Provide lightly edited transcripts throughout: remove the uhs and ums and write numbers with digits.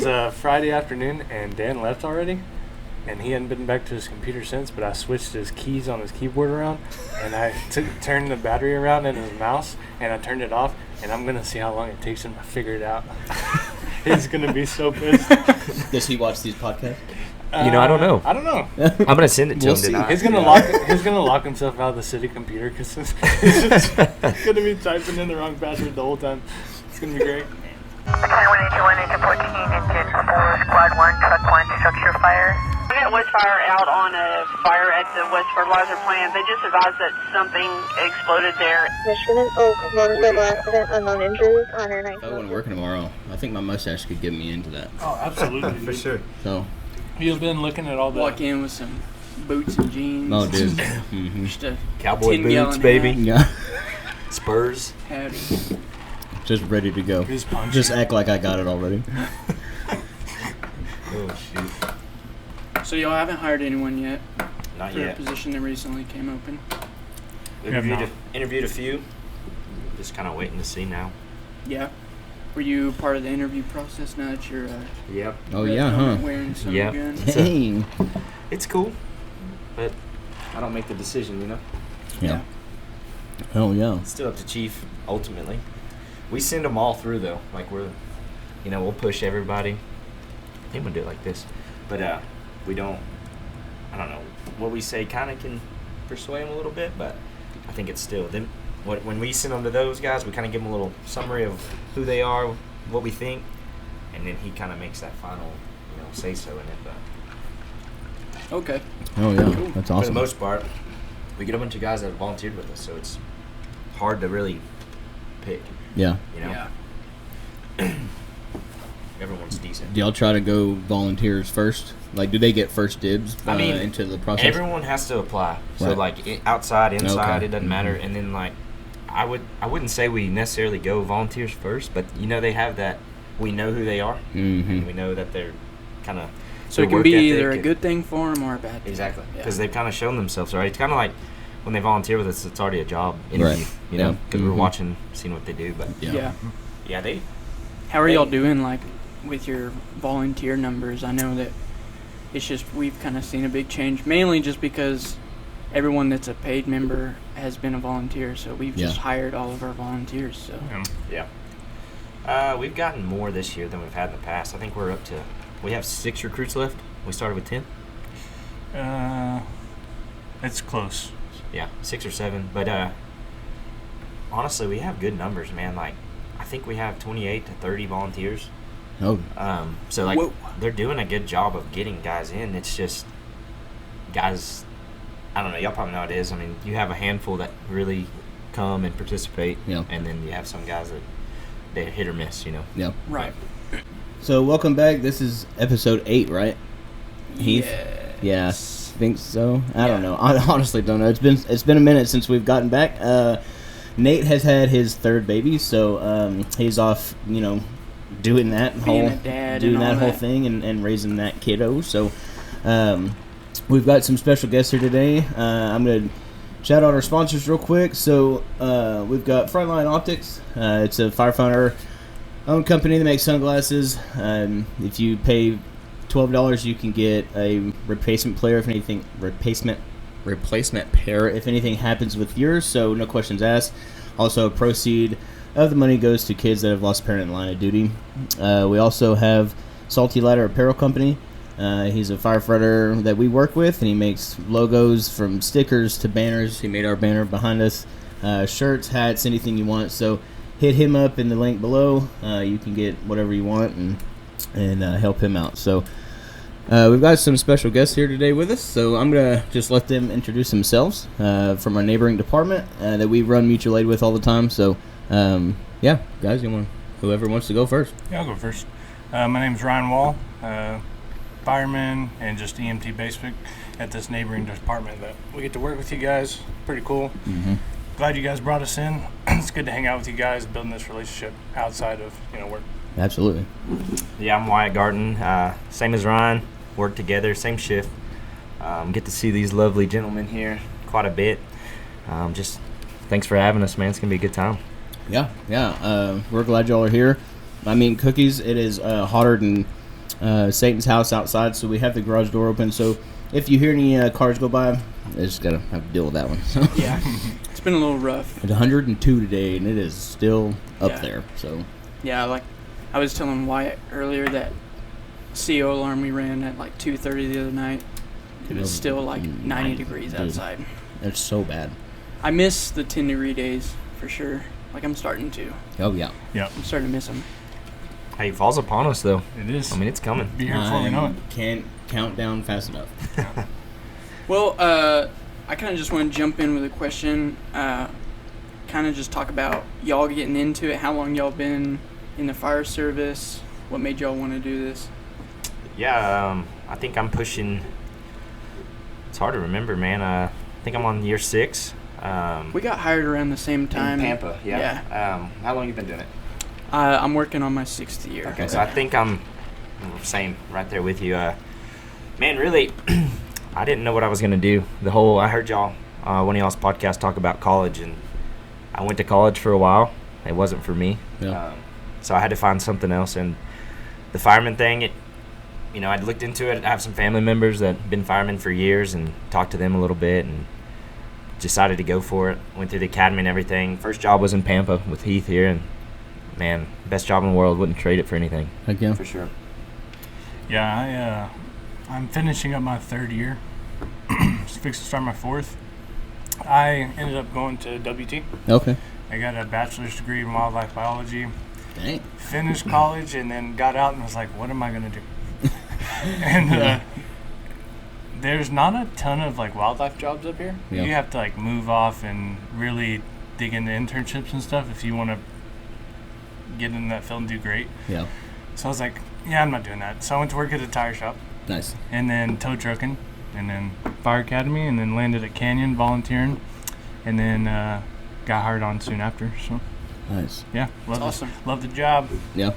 It was Friday afternoon, and Dan left already, and he hadn't been back to his computer since, but I switched his keys on his keyboard around, and I turned the battery around in his mouse, and I turned it off, and I'm going to see how long it takes him to figure it out. He's going to be so pissed. Does he watch these podcasts? I don't know. I don't know. I'm going to send it to him tonight. He's gonna lock himself out of the city computer because he's going to be typing in the wrong password the whole time. It's going to be great. 2181, engine 14, engine 4, squad 1, truck 1, structure fire. We got West Fire out on a fire at the West Fertilizer plant. They just advised that something exploded there. Michigan and Oak, motorcycle accident, unknown injuries, Honor 9. If I wasn't working tomorrow, I think my mustache could get me into that. Oh, absolutely. For sure. So. You've been looking at all the... Walk in with some boots and jeans. Oh, dude. Mm-hmm. Just a Cowboy 10 boots, gallon baby. Yeah. Spurs. Howdy. Just ready to go. Just act like I got it already. Oh, shoot. So y'all haven't hired anyone yet? Not for yet. a position that recently came open? Interviewed a few. Just kind of waiting to see now. Yeah. Were you part of the interview process now that you're Yep. Oh, yeah, huh? wearing some Yep. gun? Dang. It's cool, but I don't make the decision, you know? Yeah. Oh, yeah. It's still up to Chief, ultimately. We send them all through, though. Like, we'll push everybody. I think we'll do it like this. But we don't, I don't know, what we say kind of can persuade them a little bit, but I think it's still, when we send them to those guys, we kind of give them a little summary of who they are, what we think, and then he kind of makes that final, say-so in it. But Okay. Oh, yeah. That's awesome. for the most part, we get a bunch of guys that have volunteered with us, so it's hard to really pick. Yeah. Yeah. Everyone's decent. Do y'all try to go volunteers first? Like, do they get first dibs into the process? Everyone has to apply. So, Right. like, outside, inside, Okay. it doesn't matter. And then, like, I wouldn't say we necessarily go volunteers first, but, they have that, we know who they are, Mm-hmm. and we know that they're kind of... So it can be either a good thing for them or a bad thing. Exactly. Yeah. Because they've kind of shown themselves, right? It's kind of like when they volunteer with us, it's already a job interview, Right. Because Yeah. we're Mhm. watching, seeing what they do. But, Yeah. they... How are y'all doing, like, with your volunteer numbers? I know that it's just we've kind of seen a big change, mainly just because everyone that's a paid member has been a volunteer, so we've just hired all of our volunteers. So Yeah. We've gotten more this year than we've had in the past. I think we have 6 recruits left. We started with 10. It's close. Yeah, 6 or 7. But honestly, we have good numbers, man. Like, I think we have 28 to 30 volunteers. Oh. So, like, Whoa. they're doing a good job of getting guys in. It's just guys, I don't know. Y'all probably know how it is. I mean, you have a handful that really come and participate. Yeah. And then you have some guys that they hit or miss, Yeah. right. So, welcome back. This is episode 8, right? Heath? Yes. Yeah, I think so. I don't know. I honestly don't know. It's been a minute since we've gotten back. Nate has had his 3rd baby, so he's off, doing that Being a dad doing and that all whole that. thing and raising that kiddo. So we've got some special guests here today. I'm going to shout out our sponsors real quick. So we've got Frontline Optics. It's a firefighter-owned company that makes sunglasses. If you pay $12, you can get a replacement pair if anything happens with yours, so no questions asked. Also, a proceed of the money goes to kids that have lost a parent in the line of duty. We also have Salty Ladder Apparel Company. He's a firefighter that we work with, and he makes logos from stickers to banners. He made our banner behind us, shirts, hats, anything you want. So hit him up in the link below. You can get whatever you want and help him out. So we've got some special guests here today with us, so I'm going to just let them introduce themselves from our neighboring department that we run mutual aid with all the time. So, guys, whoever wants to go first. Yeah, I'll go first. My name's Ryan Wall, fireman and just EMT basic at this neighboring department that we get to work with you guys. Pretty cool. Mm-hmm. Glad you guys brought us in. It's good to hang out with you guys, building this relationship outside of work. Absolutely. Yeah, I'm Wyatt Garton. Same as Ryan. Work together, same shift. Get to see these lovely gentlemen here quite a bit. Just thanks for having us, man. It's going to be a good time. Yeah. We're glad y'all are here. I mean, cookies, it is hotter than Satan's house outside, so we have the garage door open. So if you hear any cars go by, I just gotta have to deal with that one. So. Yeah, it's been a little rough. It's 102 today, and it is still up Yeah. there. So Yeah, like I was telling Wyatt earlier that CO alarm we ran at like 2:30 the other night. It was still like 90 degrees Dude. outside. it's so bad. I miss the 10-degree days for sure. Like I'm starting to. Oh yeah. I'm starting to miss them. Hey, fall's upon us though. It is. I mean, it's coming. Be here before we know it. Can't count down fast enough. Well, I kind of just want to jump in with a question. Kind of just talk about y'all getting into it. How long y'all been in the fire service? What made y'all want to do this? Yeah, I think I'm pushing. It's hard to remember, man. I think I'm on year 6. We got hired around the same time. In Pampa, yeah. How long you been doing it? I'm working on my 6th year. Okay, so I think I'm same right there with you. Man, really, I didn't know what I was gonna do. I heard y'all, one of y'all's podcasts talk about college, and I went to college for a while. It wasn't for me, Yeah. so I had to find something else. And the fireman thing, I'd looked into it. I have some family members that have been firemen for years, and talked to them a little bit, and decided to go for it. Went through the academy and everything. First job was in Pampa with Heath here, and man, best job in the world. Wouldn't trade it for anything. Heck yeah. For sure. Yeah, I'm finishing up my 3rd year. Just fixed to start my 4th. I ended up going to WT. Okay. I got a bachelor's degree in wildlife biology. Dang. Finished college and then got out and was like, what am I going to do? And there's not a ton of like wildlife jobs up here. Yeah. You have to like move off and really dig into internships and stuff if you want to get in that field and do great. Yeah. So I was like, yeah, I'm not doing that. So I went to work at a tire shop Nice. and then tow trucking and then fire academy and then landed at Canyon volunteering and then got hired on soon after. So Nice. yeah, That's awesome. Love the job. Yeah.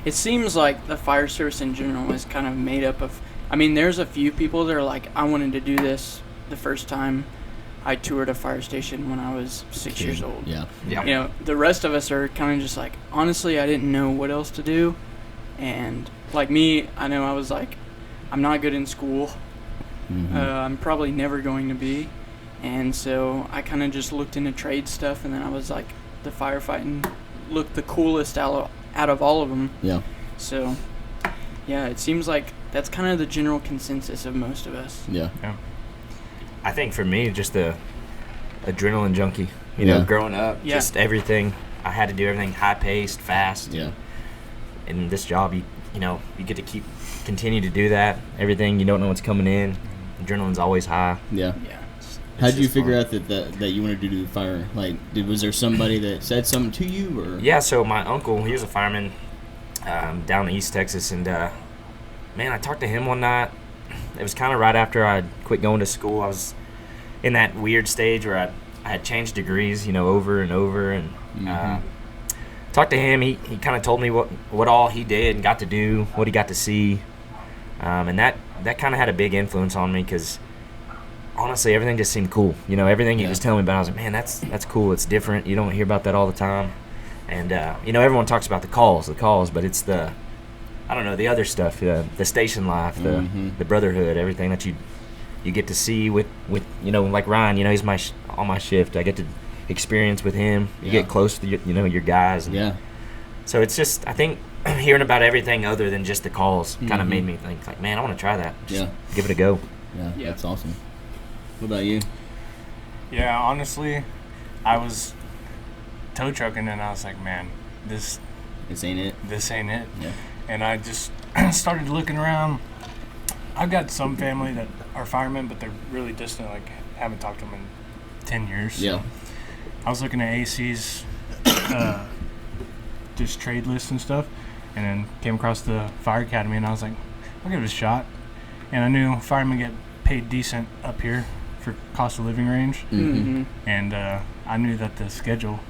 It seems like the fire service in general is kind of made up of. I mean, there's a few people that are like, I wanted to do this the first time I toured a fire station when I was 6 years old. Yeah. Yeah. You know, the rest of us are kind of just like, honestly, I didn't know what else to do. And like me, I know I was like, I'm not good in school. Mm-hmm. I'm probably never going to be. And so I kind of just looked into trade stuff, and then I was like, the firefighting looked the coolest out of all of them. Yeah. So, yeah, it seems like that's kind of the general consensus of most of us. Yeah. I think for me, just the adrenaline junkie. You know, Yeah. growing up, Yeah. just everything. I had to do everything high paced, fast. Yeah. In this job, you get to continue to do that. Everything, you don't know what's coming in. Adrenaline's always high. Yeah. Yeah. How did you just figure fun. out that you wanted to do fire? Like, was there somebody that said something to you, or? Yeah, so my uncle, he was a fireman down in East Texas, and man, I talked to him one night. It was kind of right after I quit going to school. I was in that weird stage where I had changed degrees, over and over, and talked to him. He kind of told me what all he did and got to do, what he got to see, and that kind of had a big influence on me because honestly, everything just seemed cool. Everything he was telling me about, I was like, man, that's cool. It's different. You don't hear about that all the time. And, everyone talks about the calls, but it's the other stuff, the station life, the brotherhood, everything that you get to see with like Ryan, he's on my shift. I get to experience with him. You get close to your guys. And so it's just, I think, hearing about everything other than just the calls kind of made me think, like, man, I want to try that. Just give it a go. Yeah, that's awesome. What about you? Yeah, honestly, I was tow trucking and I was like, man, this ain't it. ain't it. Yeah. And I just started looking around. I've got some family that are firemen, but they're really distant. Like, haven't talked to them in 10 years. So Yeah. I was looking at AC's just trade lists and stuff, and then came across the fire academy, and I was like, I'll give it a shot. And I knew firemen get paid decent up here for cost of living range, and I knew that the schedule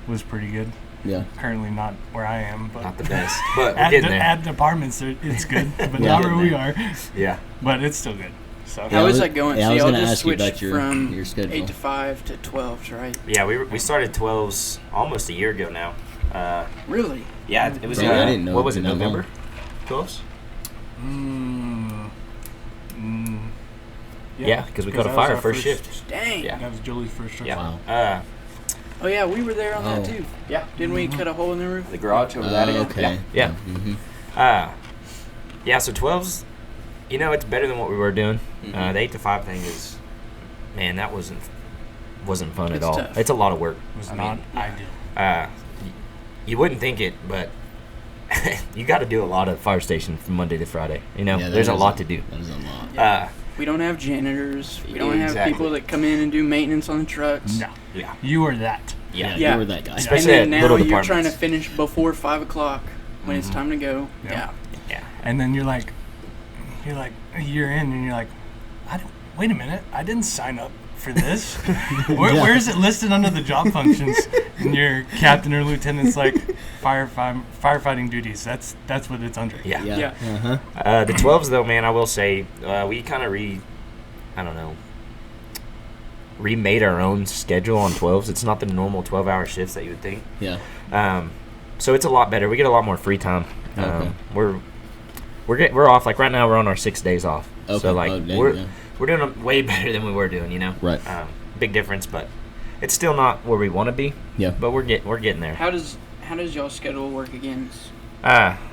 was pretty good. Yeah. Currently not where I am, but Not the best, but we're at, getting there. at departments it's good, but Yeah. not where we are. Yeah. But it's still good. So How is that going? Yeah, So I was y'all gonna just ask you about switched your from schedule. 8 to 5 to 12s, right? Yeah, we started 12s almost a year ago now. Really? Yeah, it was. Yeah, I didn't know What it was was it? that long. November? 12s? Yeah, because we caught a fire first shift. Dang. Yeah. That was Julie's first truck. Yeah. Wow. Oh yeah, we were there on that Oh. too. Yeah. Didn't we cut a hole in the roof? The garage over that again. Okay. Yeah. Mm-hmm. Yeah, so 12's, it's better than what we were doing. Mhm. The 8 to 5 thing is, man, that wasn't fun at It's all. tough. It's a lot of work. It was I not mean, ideal. you wouldn't think it, but you got to do a lot of fire station from Monday to Friday. There's a lot to do. That is a lot. We don't have janitors. We don't have Exactly. people that come in and do maintenance on the trucks. No. Yeah. You were that. Yeah. Yeah. You were that guy. Especially and then at now little you're trying to departments. finish before 5 o'clock when it's time to go. Yep. Yeah. Yeah. And then you're like a year in, and you're like, wait a minute, I didn't sign up for this. Where is it listed under the job functions? And your captain or lieutenant's like firefighting duties. That's what it's under. Yeah. Yeah. Uh-huh. The 12s, though, man, I will say, we kind of remade our own schedule on 12s. It's not the normal 12-hour shifts that you would think. Yeah. So it's a lot better. We get a lot more free time. Okay. We're off, like right now we're on our 6 days off. Okay. So like Oh, dang, we're yeah. doing way better than we were doing, Right. Big difference, but it's still not where we want to be. Yeah. But we're getting there. How does y'all schedule work again?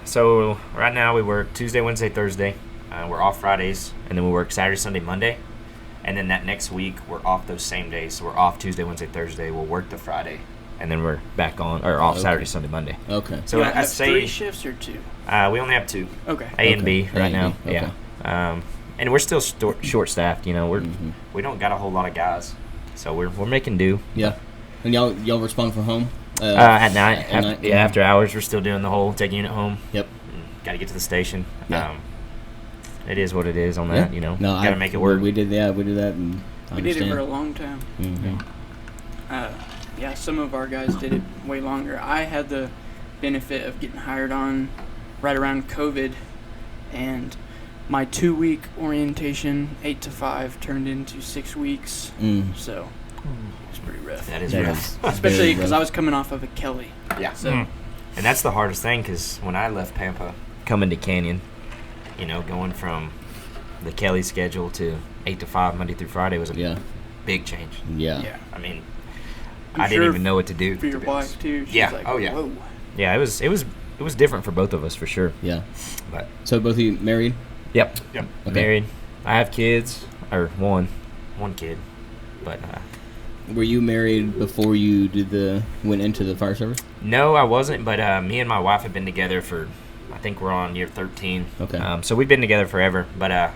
So right now we work Tuesday, Wednesday, Thursday. We're off Fridays, and then we work Saturday, Sunday, Monday. And then that next week we're off those same days. So we're off Tuesday, Wednesday, Thursday. We'll work the Friday, and then we're back on or off Okay. Saturday, Sunday, Monday. Okay. So You I have say 3 shifts or 2? we only have 2, Okay. A and Okay. B right A and now. B, okay. Yeah. And we're still short staffed. Mhm. We don't got a whole lot of guys, so we're making do. Yeah. And y'all respond from home? At night, At night? yeah, after hours, we're still doing the whole take unit home. Yep. Got to get to the station. Yeah. It is what it is on that. No, got to make it work. We did that. And I We did it understand. for a long time. Mm-hmm. Yeah, some of our guys did it way longer. I had the benefit of getting hired on right around COVID, and my 2-week orientation, 8 to 5, turned into 6 weeks. So it's pretty rough. That is That rough. is Especially very because rough. I was coming off of a Kelly. Yeah. So And that's the hardest thing, because when I left Pampa, coming to Canyon, going from the Kelly schedule to 8 to 5 Monday through Friday was a Yeah. big change. Yeah. yeah. I mean, I'm I didn't sure even know what to do. For your to be honest. wife too. She's Yeah. like, Oh, yeah. Whoa. Yeah, it was different for both of us for sure. Yeah. But So both of you married? yep, Yep. Okay. married. I have kids, or one kid, but Were you married before you went into the fire service? no, I wasn't. But me and my wife have been together for, I think we're on year 13. Okay. So we've been together forever, but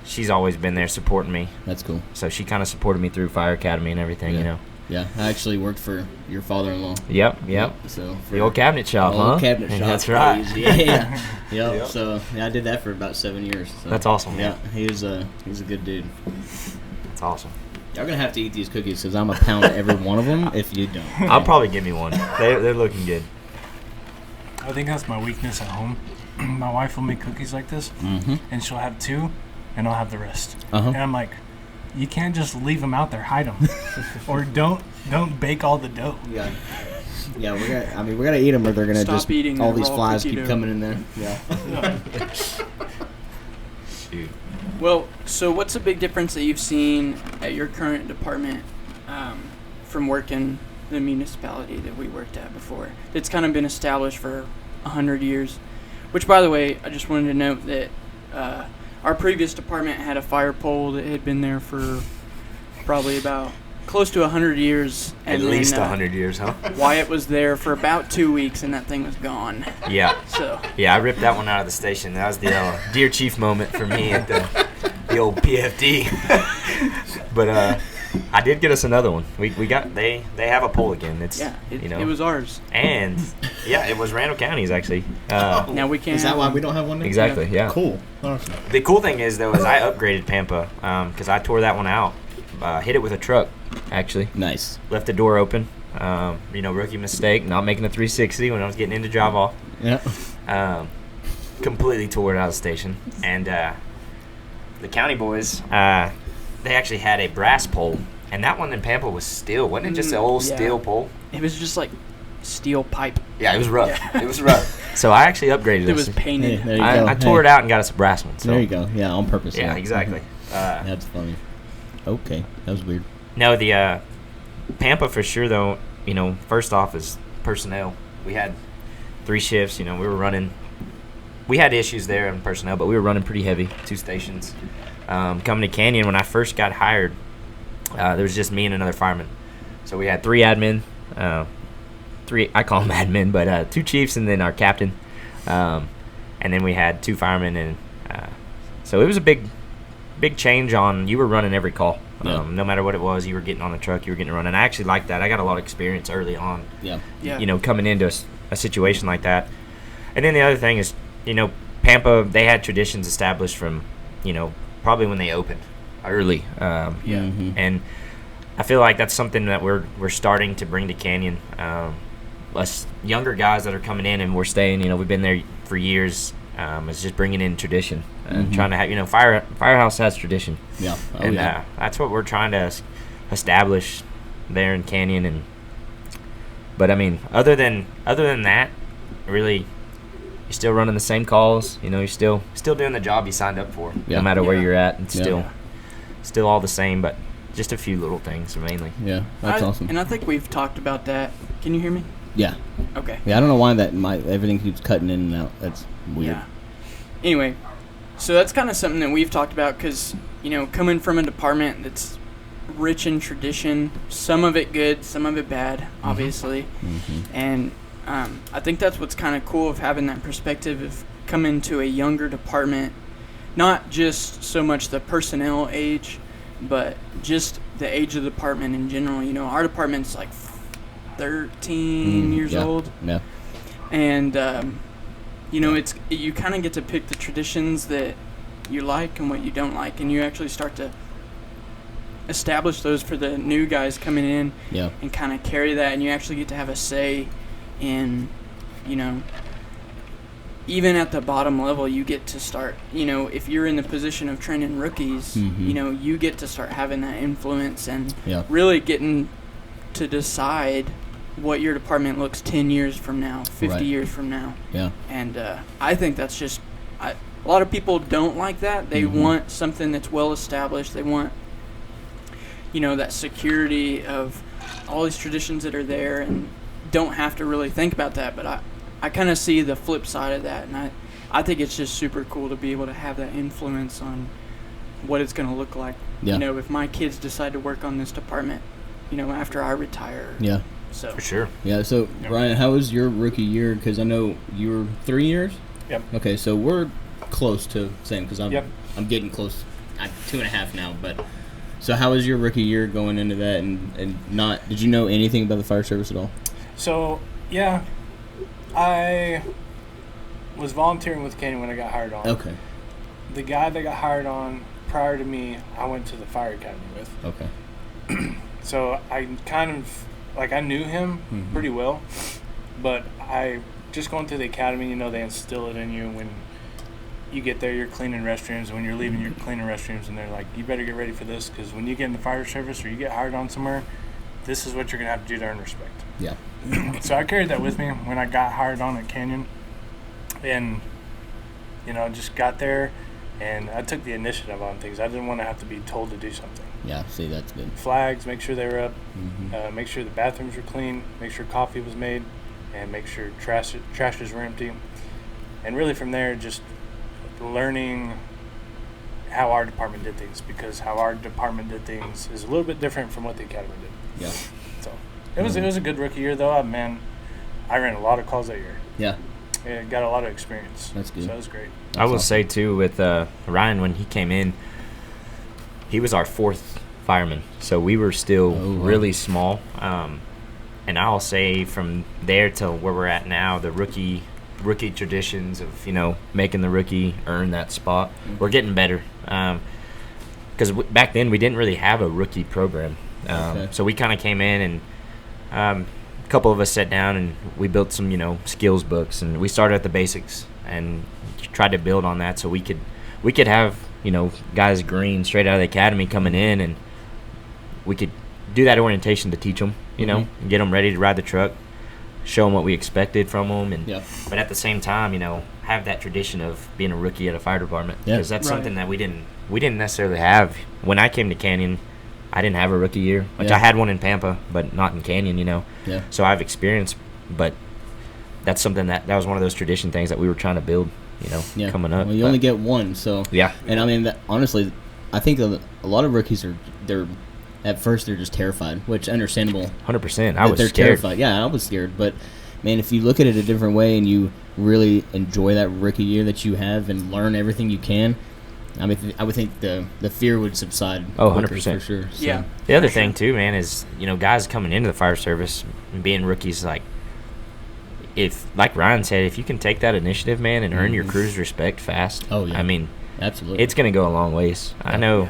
she's always been there supporting me. That's cool. So she kind of supported me through Fire Academy and everything, Yeah. Yeah. I actually worked for your father-in-law. Yep. So The old cabinet shop, old huh? cabinet shop. That's right. days. Yeah. Yep. Yep. So I did that for about 7 years. So. That's awesome. Yeah. He was a good dude. That's awesome. Y'all gonna have to eat these cookies because I'm gonna pound every one of them if you don't. I'll probably give me one. They're looking good. I think that's my weakness at home. My wife will make cookies like this, and she'll have 2, and I'll have the rest. Uh-huh. And I'm like, you can't just leave them out there, hide them, or don't bake all the dough. Yeah. Yeah, we gotta eat them or they're gonna Stop just eating all the these raw flies cookie keep dough. coming in there. Yeah. Shoot. Well, so what's the big difference that you've seen at your current department from working the municipality that we worked at before? It's kind of been established for 100 years. Which, by the way, I just wanted to note that our previous department had a fire pole that had been there for probably about close to 100 years. At And least then, 100 years, huh? Wyatt was there for about 2 weeks, and that thing was gone. Yeah. So Yeah, I ripped that one out of the station. That was the Dear Chief moment for me at the old PFD. But I did get us another one. We got they have a pole again. It's yeah, it, you know, it was ours. and yeah, it was Randall County's actually. Now we can't. Is that have why them. we don't have one? Now? Exactly. Yeah. Cool. Awesome. The cool thing is though is I upgraded Pampa because I tore that one out. Hit it with a truck, actually. Nice. Left the door open. Rookie mistake, not making a 360 when I was getting into drive off. Yeah. Completely tore it out of the station. And the county boys, they actually had a brass pole. And that one in Pampa was steel. Wasn't it just an old yeah. steel pole? It was just like steel pipe. Yeah, it was rough. It was rough. So I actually upgraded It was this. painted. Hey, there you go. I tore it out and got us a brass one. So. There you go. Yeah, on purpose. Yeah, exactly. That's funny. Okay, that was weird. No, the Pampa for sure though. First off is personnel. We had 3 shifts. We were running. We had issues there in personnel, but we were running pretty heavy. 2 stations. Coming to Canyon, when I first got hired, there was just me and another fireman. So we had 3 admin. 3, I call them admin, but 2 chiefs and then our captain. And then we had 2 firemen, and so it was a big change on. You were running every call. Yeah. No matter what it was, you were getting on the truck, you were getting to run. And I actually liked that. I got a lot of experience early on. Yeah. Coming into a situation like that. And then the other thing is, Pampa, they had traditions established from, probably when they opened early. And I feel like that's something that we're starting to bring to Canyon. Us younger guys that are coming in and we're staying, we've been there for years. It's just bringing in tradition and trying to have, Firehouse has tradition. Yeah. That's what we're trying to establish there in Canyon. But I mean, other than that, really, you're still running the same calls. You're still doing the job you signed up for, no matter where you're at. It's still all the same, but just a few little things mainly. Yeah, that's awesome. And I think we've talked about that. Can you hear me? Yeah. Okay. Yeah, I don't know why everything keeps cutting in and out. That's weird. Yeah. Anyway, so that's kind of something that we've talked about because, coming from a department that's rich in tradition, some of it good, some of it bad, obviously. And I think that's what's kind of cool of having that perspective of coming to a younger department, not just so much the personnel age, but just the age of the department in general. Our department's like 13 years old. Yeah. And, it's you kind of get to pick the traditions that you like and what you don't like, and you actually start to establish those for the new guys coming in and kind of carry that, and you actually get to have a say in, even at the bottom level, you get to start, if you're in the position of training rookies, you get to start having that influence and really getting to decide what your department looks 10 years from now, 50 years from now. Yeah. And I think that's just, a lot of people don't like that. They want something that's well established. They want, that security of all these traditions that are there and don't have to really think about that. But I kind of see the flip side of that, and I think it's just super cool to be able to have that influence on what it's going to look like. Yeah. If my kids decide to work on this department, after I retire. Yeah. So. For sure. Yeah, so, Ryan, how was your rookie year? Because I know you were 3 years? Yep. Okay, so we're close to same, because I'm getting close. I'm 2.5 now, but... So how was your rookie year going into that, and not... Did you know anything about the fire service at all? So, yeah, I was volunteering with Canyon when I got hired on. Okay. The guy that got hired on prior to me, I went to the fire academy with. Okay. So I kind of... I knew him pretty well, but I just going through the academy, they instill it in you. When you get there, you're cleaning restrooms. When you're leaving, you're cleaning restrooms, and they're like, you better get ready for this, because when you get in the fire service or you get hired on somewhere, this is what you're going to have to do to earn respect. Yeah. So I carried that with me when I got hired on at Canyon, and, just got there, and I took the initiative on things. I didn't want to have to be told to do something. Yeah, see, that's good. Flags, make sure they were up, make sure the bathrooms were clean, make sure coffee was made, and make sure trashes were empty. And really from there, just learning how our department did things, because how our department did things is a little bit different from what the academy did. Yeah. So it was a good rookie year, though. Man, I ran a lot of calls that year. Yeah. And got a lot of experience. That's good. So it was great. I will say, too, with Ryan, when he came in, he was our 4th fireman, so we were still really small. And I'll say from there to where we're at now, the rookie traditions of making the rookie earn that spot, we're getting better. Because back then we didn't really have a rookie program, so we kind of came in and a couple of us sat down and we built some skills books, and we started at the basics and tried to build on that so we could have guys green straight out of the academy coming in, and we could do that orientation to teach them, and get them ready to ride the truck. show them what we expected from them, and Yeah. but at the same time, have that tradition of being a rookie at a fire department, Yeah. because that's Right. something that we didn't necessarily have when I came to Canyon. I didn't have a rookie year, which Yeah. I had one in Pampa, but not in Canyon, Yeah. So I've experienced, but that's something that was one of those tradition things that we were trying to build, Yeah. coming up. Well, you But- only get one, so. Yeah. And I mean, honestly, I think a lot of rookies they're at first they're just terrified, which understandable. 100%. I that was they're scared. terrified. Yeah, I was scared, but man, if you look at it a different way and you really enjoy that rookie year that you have and learn everything you can, I mean, I would think the fear would subside. Oh, quicker 100%. for sure. So, Yeah. The other thing too, man, is guys coming into the fire service and being rookies, like Ryan said, if you can take that initiative, man, and earn your crew's respect fast. Oh, yeah. I mean, absolutely. it's gonna go a long ways. I know,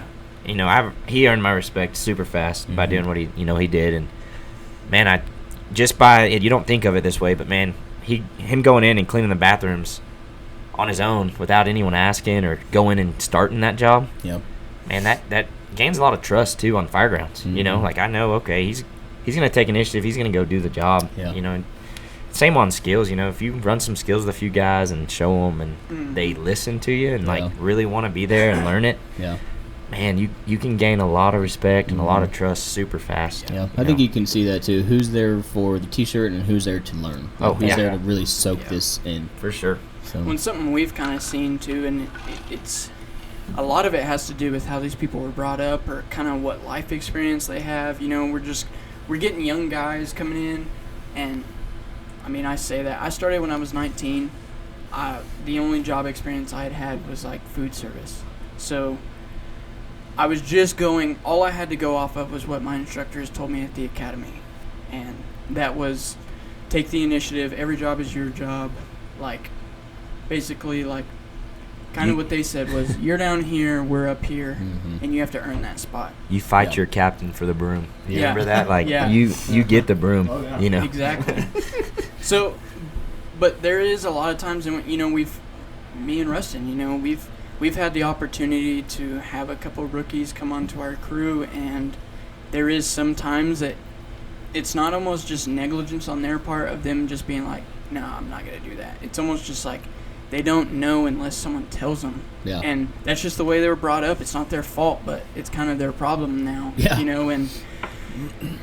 he earned my respect super fast by doing what he did, and man, I just by it, you don't think of it this way, but man, him going in and cleaning the bathrooms on his own without anyone asking or going and starting that job. Yep. Man, that gains a lot of trust too on fire grounds. Like I know, okay, he's gonna take initiative. He's gonna go do the job. Yeah. And same on skills. If you run some skills with a few guys and show them, and they listen to you and Yeah. like really want to be there and learn it, Yeah. man, you can gain a lot of respect and a lot of trust super fast. Yeah, I think you can see that too. Who's there for the T-shirt and who's there to learn? Oh, who's yeah. there to really soak this in? For sure. So When something we've kind of seen too, and it's a lot of it has to do with how these people were brought up or kind of what life experience they have. We're getting young guys coming in, and I mean, I say that I started when I was 19. The only job experience I had was like food service, so I was just going. All I had to go off of was what my instructors told me at the academy, and that was take the initiative. Every job is your job, like. Basically, like, kind of what they said was, you're down here, we're up here, and you have to earn that spot. You fight Yeah. your captain for the broom. You Yeah. remember that? Like Yeah. you get the broom. Oh, yeah. Exactly. So, but there is a lot of times, and me and Rustin, we've had the opportunity to have a couple rookies come onto our crew, and there is sometimes that it's not almost just negligence on their part of them just being like, no, I'm not going to do that. It's almost just like they don't know unless someone tells them. Yeah. And that's just the way they were brought up. It's not their fault, but it's kind of their problem now. Yeah. And,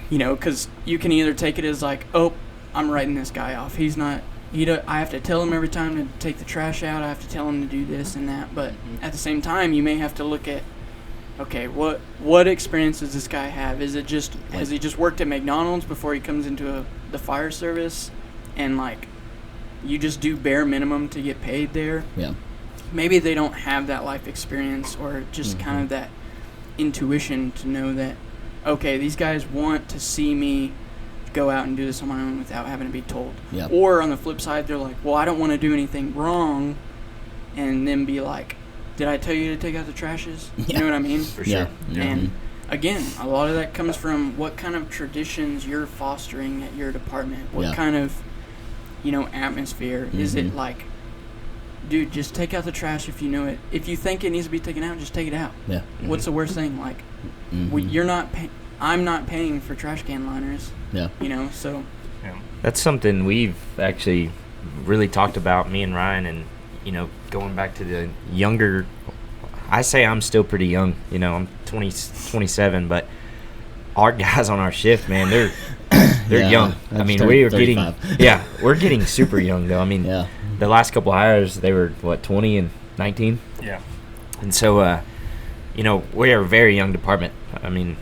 because you can either take it as like, oh, I'm writing this guy off. He's not, I have to tell him every time to take the trash out. I have to tell him to do this and that. But at the same time, you may have to look at, okay, what experience does this guy have? Is it just, has he just worked at McDonald's before he comes into the fire service? And like, you just do bare minimum to get paid there. Yeah. Maybe they don't have that life experience or just kind of that intuition to know that, okay, these guys want to see me go out and do this on my own without having to be told. Yeah. Or on the flip side, they're like, well, I don't want to do anything wrong, and then be like, did I tell you to take out the trashes? You know what I mean? For Yeah. sure. And again, a lot of that comes from what kind of traditions you're fostering at your department. What Yeah. kind of, atmosphere. Is it like, dude, just take out the trash if you know it. If you think it needs to be taken out, just take it out. Yeah. What's the worst thing? Like, you're not I'm not paying for trash can liners. Yeah. So. That's something we've actually really talked about, me and Ryan, and going back to the younger. I say I'm still pretty young. I'm 27, but our guys on our shift, man, they're Yeah, young. I I mean, just we are turned getting 35. we're getting super young though. I mean, Yeah. the last couple hires, they were 20 and 19. Yeah. And so, we are a very young department. I mean,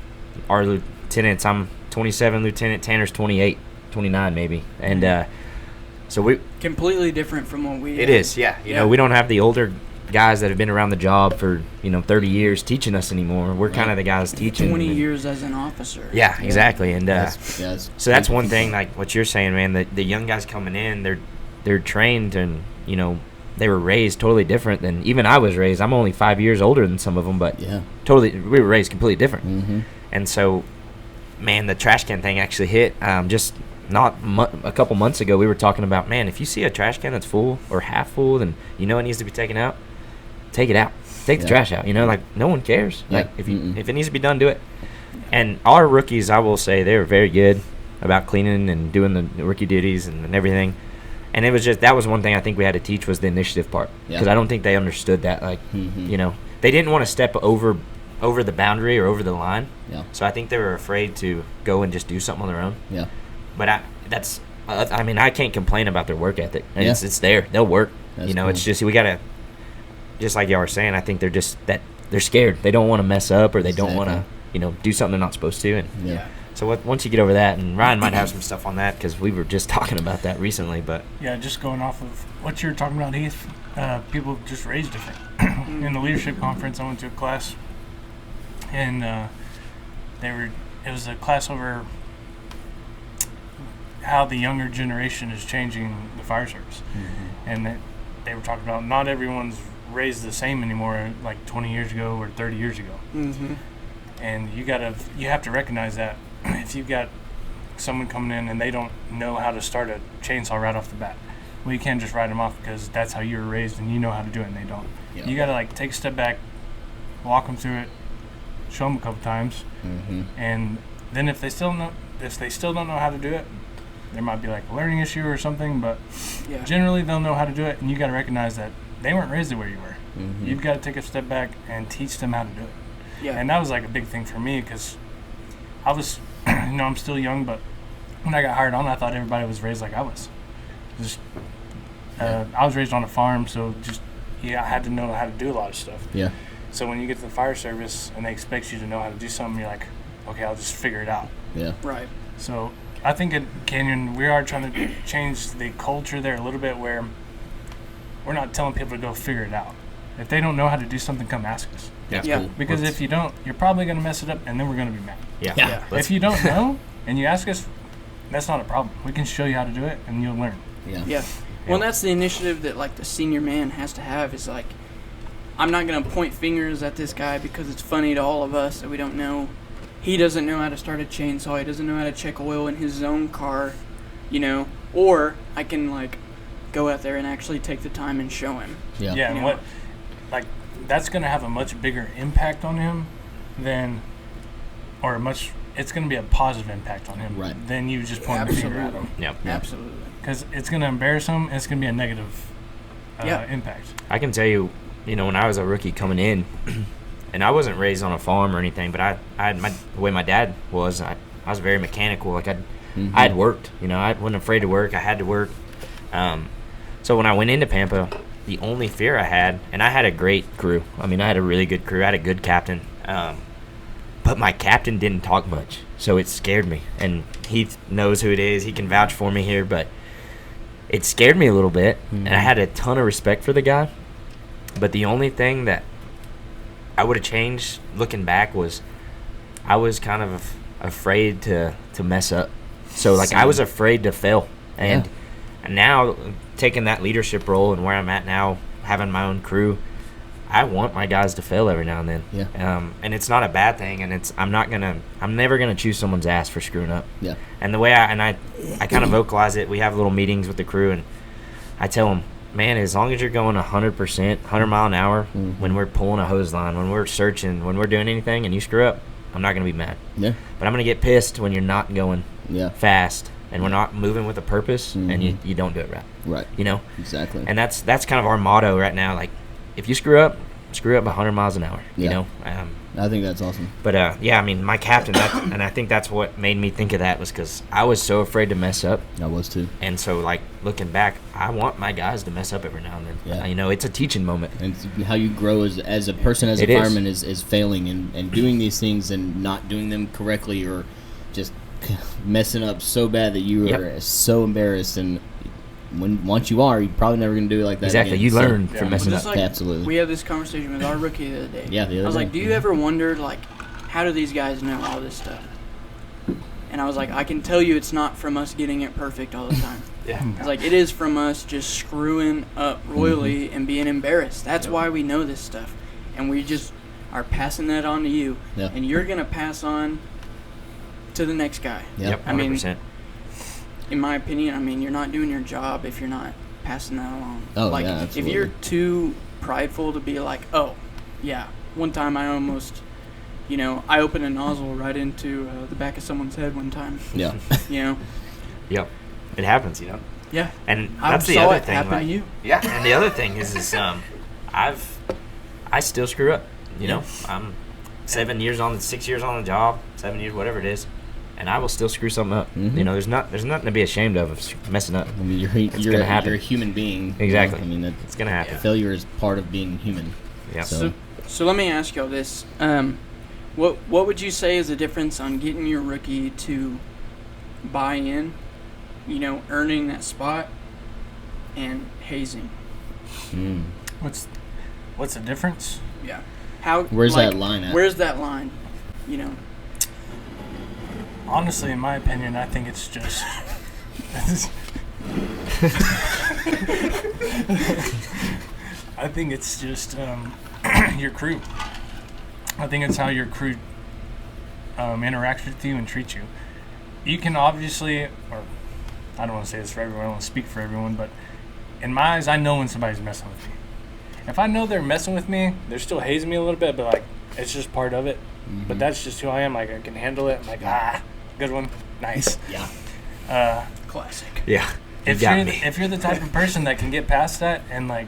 our lieutenants, I'm 27, Lieutenant Tanner's 28, 29 maybe. And so we... Completely different from what we... It is, yeah. You know, we don't have the older guys that have been around the job for, 30 years teaching us anymore. We're kind of the guys teaching. 20 years as an officer. Yeah, exactly. And so that's one thing, like what you're saying, man, the young guys coming in, they're trained and, they were raised totally different than even I was raised. I'm only 5 years older than some of them, but we were raised completely different. Mm-hmm. And so, man, the trash can thing actually hit. Just a couple months ago, we were talking about, man, if you see a trash can that's full or half full, then it needs to be taken out. Take it out. Take the trash out. Like no one cares. Yeah. Like if it needs to be done, do it. And our rookies, I will say, they're very good. about cleaning and doing the rookie duties and everything. And it was just, that was one thing I think we had to teach, was the initiative part. Because I don't think they understood that. Like, you know, they didn't want to step over the boundary or over the line. Yeah. So I think they were afraid to go and just do something on their own. Yeah. But I mean, I can't complain about their work ethic. And it's there. They'll work. That's you know, cool. It's just, we got to, just like y'all were saying, I think they're scared. They don't want to mess up, or they don't want to, you know, do something they're not supposed to. And so once you get over that, and Ryan might have some stuff on that, because we were just talking about that recently. But yeah, just going off of what you're talking about, Heath, people just raised different. In the leadership conference, I went to a class, and it was a class over how the younger generation is changing the fire service. And they were talking about not everyone's raised the same anymore, like 20 years ago or 30 years ago. And you have to recognize that if you've got someone coming in and they don't know how to start a chainsaw right off the bat, well, you can't just write them off because that's how you were raised and you know how to do it and they don't. You got to like take a step back, walk them through it, show them a couple times, and then if they still don't know how to do it, there might be like a learning issue or something, but generally they'll know how to do it, and you got to recognize that they weren't raised the way you were. You've got to take a step back and teach them how to do it. And that was like a big thing for me, because I was, you know, I'm still young, but when I got hired on, I thought everybody was raised like I was. I was raised on a farm, so I had to know how to do a lot of stuff. So when you get to the fire service and they expect you to know how to do something, you're like, okay, I'll just figure it out. Right. So I think at Canyon, we are trying to change the culture there a little bit, where we're not telling people to go figure it out. If they don't know how to do something, come ask us. Cool. Because if you don't, you're probably going to mess it up, and then we're going to be mad. If you don't know and you ask us, that's not a problem. We can show you how to do it, and you'll learn. Well, that's the initiative that, like, the senior man has to have, is like, I'm not going to point fingers at this guy because it's funny to all of us that we don't know. He doesn't know how to start a chainsaw. He doesn't know how to check oil in his own car, you know. Or I can, like, go out there and actually take the time and show him. And what, like, that's going to have a much bigger impact on him than, it's going to be a positive impact on him than you just pointing a finger at him. Absolutely. Because it's going to embarrass him, and it's going to be a negative impact. I can tell you, you know, when I was a rookie coming in, and I wasn't raised on a farm or anything, but I had the way my dad was, I was very mechanical. Like, I had worked, you know, I wasn't afraid to work. I had to work. So when I went into Pampa, the only fear I had, and I had a great crew. I mean, I had a really good crew. I had a good captain. But my captain didn't talk much, so it scared me. And he knows who it is. He can vouch for me here, but it scared me a little bit. And I had a ton of respect for the guy. But the only thing that I would have changed looking back was I was kind of afraid to mess up. So, like, I was afraid to fail. And now, taking that leadership role and where I'm at now, having my own crew, I want my guys to fail every now and then. And it's not a bad thing, and I'm never gonna choose someone's ass for screwing up. And the way I kind of vocalize it, we have little meetings with the crew, and I tell them, man, as long as you're going 100%, 100 mile an hour, when we're pulling a hose line, when we're searching, when we're doing anything, and you screw up, I'm not gonna be mad. But I'm gonna get pissed when you're not going fast, and we're not moving with a purpose, and you don't do it right. You know? Exactly. And that's kind of our motto right now. Like, if you screw up 100 miles an hour, you know? I think that's awesome. But, I mean, my captain, and I think that's what made me think of that, was because I was so afraid to mess up. I was too. And so, like, looking back, I want my guys to mess up every now and then. You know, it's a teaching moment. And how you grow as a person, as a fireman, is failing and doing these things and not doing them correctly, or just messing up so bad that you are so embarrassed. And once you are, you're probably never going to do it like that Exactly. again. You learn from messing up. Like, absolutely. We had this conversation with our rookie the other day. The other day. I was like, do you ever wonder, like, how do these guys know all this stuff? And I was like, I can tell you it's not from us getting it perfect all the time. It's like, it is from us just screwing up royally and being embarrassed. That's why we know this stuff. And we just are passing that on to you. And you're going to pass on to the next guy. I mean, 100%. In my opinion, I mean, you're not doing your job if you're not passing that along. Like, absolutely. If you're too prideful to be like, oh, yeah, one time I almost You know, I opened a nozzle right into the back of someone's head one time. Yeah. You know. Yep. It happens, you know. Yeah. And I that's the saw other it thing. happen Like, to you. yeah. And the other thing is I still screw up. You know, I'm 6 years on the job, 7 years, whatever it is, and I will still screw something up. Mhm. You know, there's nothing to be ashamed of messing up. I mean, you're gonna happen. you're a human being. Exactly. I mean, It's gonna happen. failure is part of being human. Yeah. So let me ask y'all this: what would you say is the difference on getting your rookie to buy in, you know, earning that spot, and hazing? Mm. What's the difference? Yeah. How? Where's that line at? Where's that line? You know. Honestly, in my opinion, I think it's just. I think it's just your crew. I think it's how your crew interacts with you and treats you. You can obviously, or I don't want to say this for everyone, I don't want to speak for everyone, but in my eyes, I know when somebody's messing with me. If I know they're messing with me, they're still hazing me a little bit, but like it's just part of it. Mm-hmm. But that's just who I am. Like I can handle it. I'm like, good one, nice. Yeah. Classic. Yeah. If you're the type of person that can get past that and like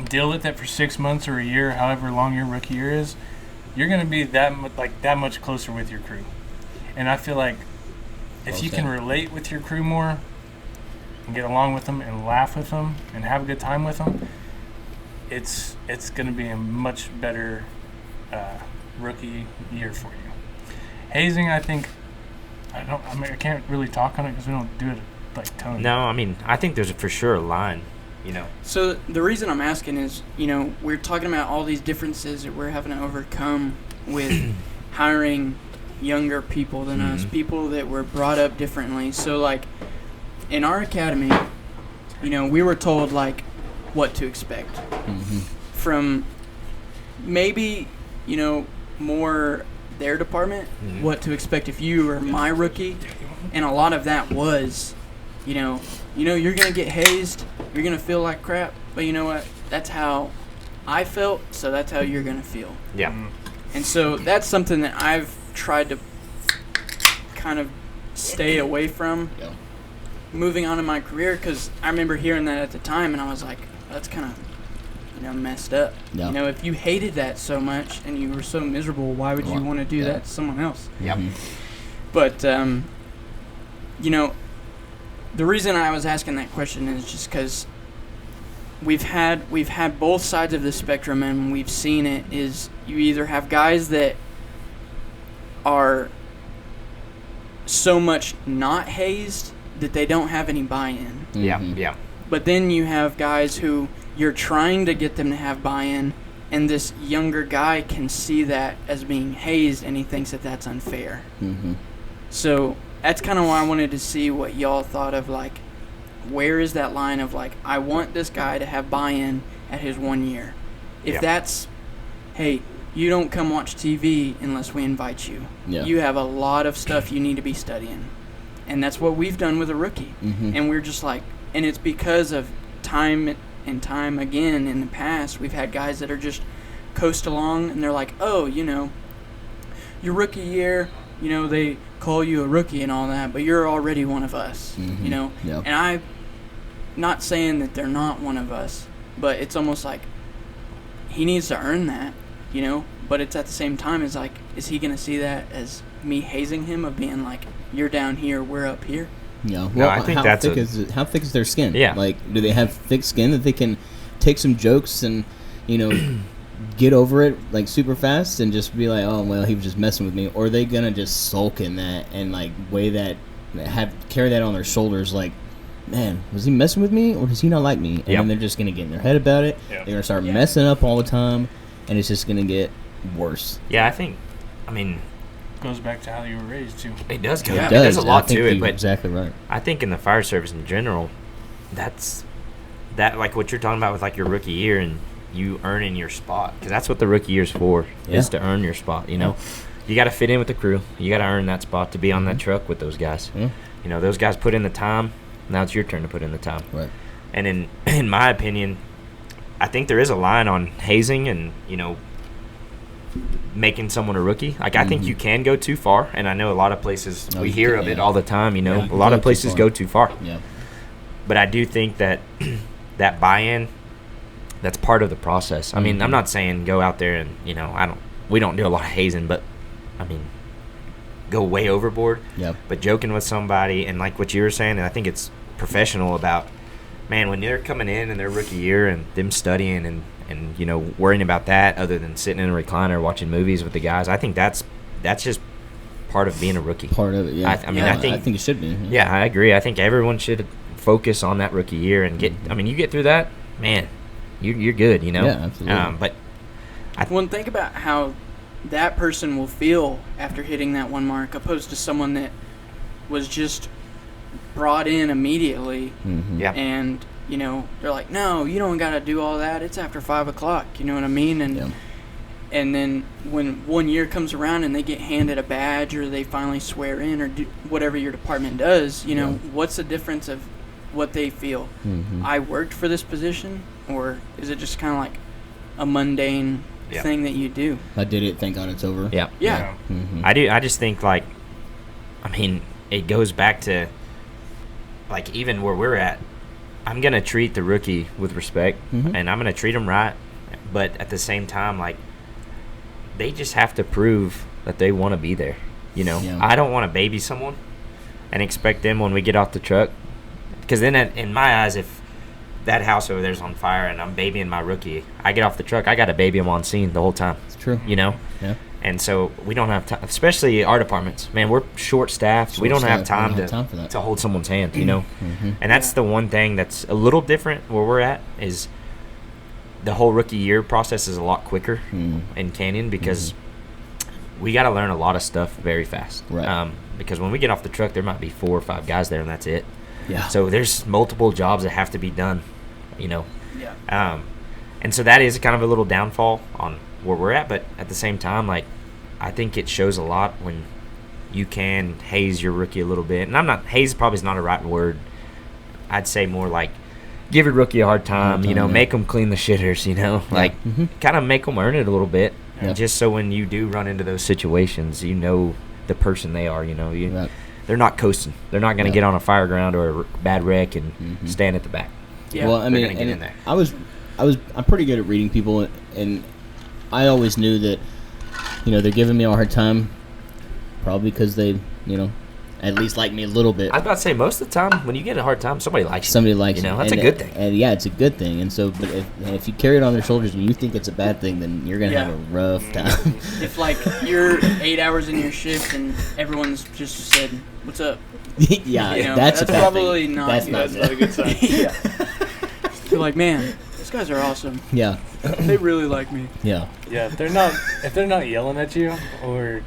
deal with it for 6 months or a year, however long your rookie year is, you're gonna be that much closer with your crew. And I feel like if you can relate with your crew more and get along with them and laugh with them and have a good time with them, it's gonna be a much better rookie year for you. Hazing, I think, I can't really talk on it because we don't do it like tons. No, I mean, I think there's for sure a line, you know. So the reason I'm asking is, you know, we're talking about all these differences that we're having to overcome with hiring younger people than us, people that were brought up differently. So, like, in our academy, you know, we were told, like, what to expect from maybe, you know, more their department, what to expect if you were my rookie. And a lot of that was, you know, you're going to get hazed, you're going to feel like crap, but you know what? That's how I felt, so that's how you're going to feel. Yeah. And so that's something that I've tried to kind of stay away from moving on in my career, because I remember hearing that at the time, and I was like, that's kind of, you know, messed up. Yeah. You know, if you hated that so much and you were so miserable, why would you want to do that to someone else? Yep. But, you know, the reason I was asking that question is just because we've had both sides of the spectrum, and we've seen it. Is you either have guys that are so much not hazed that they don't have any buy-in. Yeah. But then you have guys who you're trying to get them to have buy-in, and this younger guy can see that as being hazed, and he thinks that that's unfair. So that's kind of why I wanted to see what y'all thought of, like, where is that line of, like, I want this guy to have buy-in at his 1 year. If that's, hey, you don't come watch TV unless we invite you. You have a lot of stuff you need to be studying. And that's what we've done with a rookie. And we're just like, and it's because of time and time again in the past, we've had guys that are just coast along, and they're like, oh, you know, your rookie year, you know, they call you a rookie and all that, but you're already one of us, you know? And I'm not saying that they're not one of us, but it's almost like he needs to earn that, you know? But it's at the same time, it's like, is he going to see that as me hazing him, of being like, you're down here, we're up here? Yeah. Well, No, I think how thick is their skin? Yeah. Like, do they have thick skin that they can take some jokes and, you know, get over it like super fast and just be like, oh well, he was just messing with me? Or are they gonna just sulk in that and like weigh that, carry that on their shoulders? Like, man, was he messing with me or does he not like me? And then they're just gonna get in their head about it. They're gonna start messing up all the time, and it's just gonna get worse. Yeah, I mean, Goes back to how you were raised too. it does go. It does. There's a lot I think to it, you're but exactly right. I think in the fire service in general, that's like what you're talking about with like your rookie year and you earning your spot, because that's what the rookie year's for, is to earn your spot. You know, you got to fit in with the crew. You got to earn that spot to be on that truck with those guys. You know, those guys put in the time. Now it's your turn to put in the time. Right. And in my opinion, I think there is a line on hazing and, you know, making someone a rookie. Like, I think you can go too far, and I know a lot of places we hear of it all the time. You know, Yeah, a lot of go too places far. go too far. Yeah. But I do think that that buy-in, that's part of the process. I mean, I'm not saying go out there and, you know, we don't do a lot of hazing, but I mean, go way overboard. Yep. But joking with somebody, and like what you were saying, and I think it's professional about, man, when they're coming in their rookie year and them studying and you know, worrying about that other than sitting in a recliner watching movies with the guys, I think that's just part of being a rookie. Part of it, yeah. I mean, I think it should be. yeah, I agree. I think everyone should focus on that rookie year and get. I mean, you get through that, man, you're good. You know. Yeah, absolutely. But Well, think about how that person will feel after hitting that one mark, opposed to someone that was just brought in immediately, yeah, and you know they're like, no, you don't got to do all that. It's after 5 o'clock. You know what I mean? And and then when 1 year comes around and they get handed a badge or they finally swear in or do whatever your department does, you know, what's the difference of what they feel? I worked for this position, or is it just kind of like a mundane thing that you do? I did it. Thank God it's over. yeah. Yeah. I do. I just think, like, I mean, it goes back to, like, even where we're at, I'm going to treat the rookie with respect, and I'm going to treat them right. But at the same time, like, they just have to prove that they want to be there. You know, I don't want to baby someone and expect them when we get off the truck. Because then, in my eyes, if that house over there's on fire and I'm babying my rookie, I get off the truck, I got to baby him on scene the whole time. It's true. You know? Yeah. And so we don't have time, especially our departments. Man, we're short-staffed. We don't have time to hold someone's hand, you know? And that's the one thing that's a little different where we're at is the whole rookie year process is a lot quicker in Canyon because we got to learn a lot of stuff very fast. Right. Because when we get off the truck, there might be 4 or 5 guys there, and that's it. Yeah. So there's multiple jobs that have to be done, you know? Yeah. And so that is kind of a little downfall on where we're at, but at the same time, like, I think it shows a lot when you can haze your rookie a little bit. And haze probably is not a right word. I'd say more like give your rookie a hard time, you know, make them clean the shitters, you know, like kind of make them earn it a little bit. And just so when you do run into those situations, you know the person they are, you know, they're not coasting. They're not going to get on a fire ground or a bad wreck and stand at the back. Yeah. Well, I mean, get in there. I'm pretty good at reading people, and I always knew that, you know, they're giving me a hard time, probably because they, you know, at least like me a little bit. I was about to say, most of the time, when you get a hard time, somebody likes you. Somebody likes you. You know, that's and, a good thing. And yeah, it's a good thing. And so, but if you carry it on their shoulders and you think it's a bad thing, then you're gonna have a rough time. If like you're 8 hours in your shift and everyone's just said, "What's up?" Yeah, You know, that's a bad probably thing. not. That's That's not not a good sign. You're like, man, these guys are awesome. Yeah. They really like me. Yeah. Yeah, if they're not yelling at you or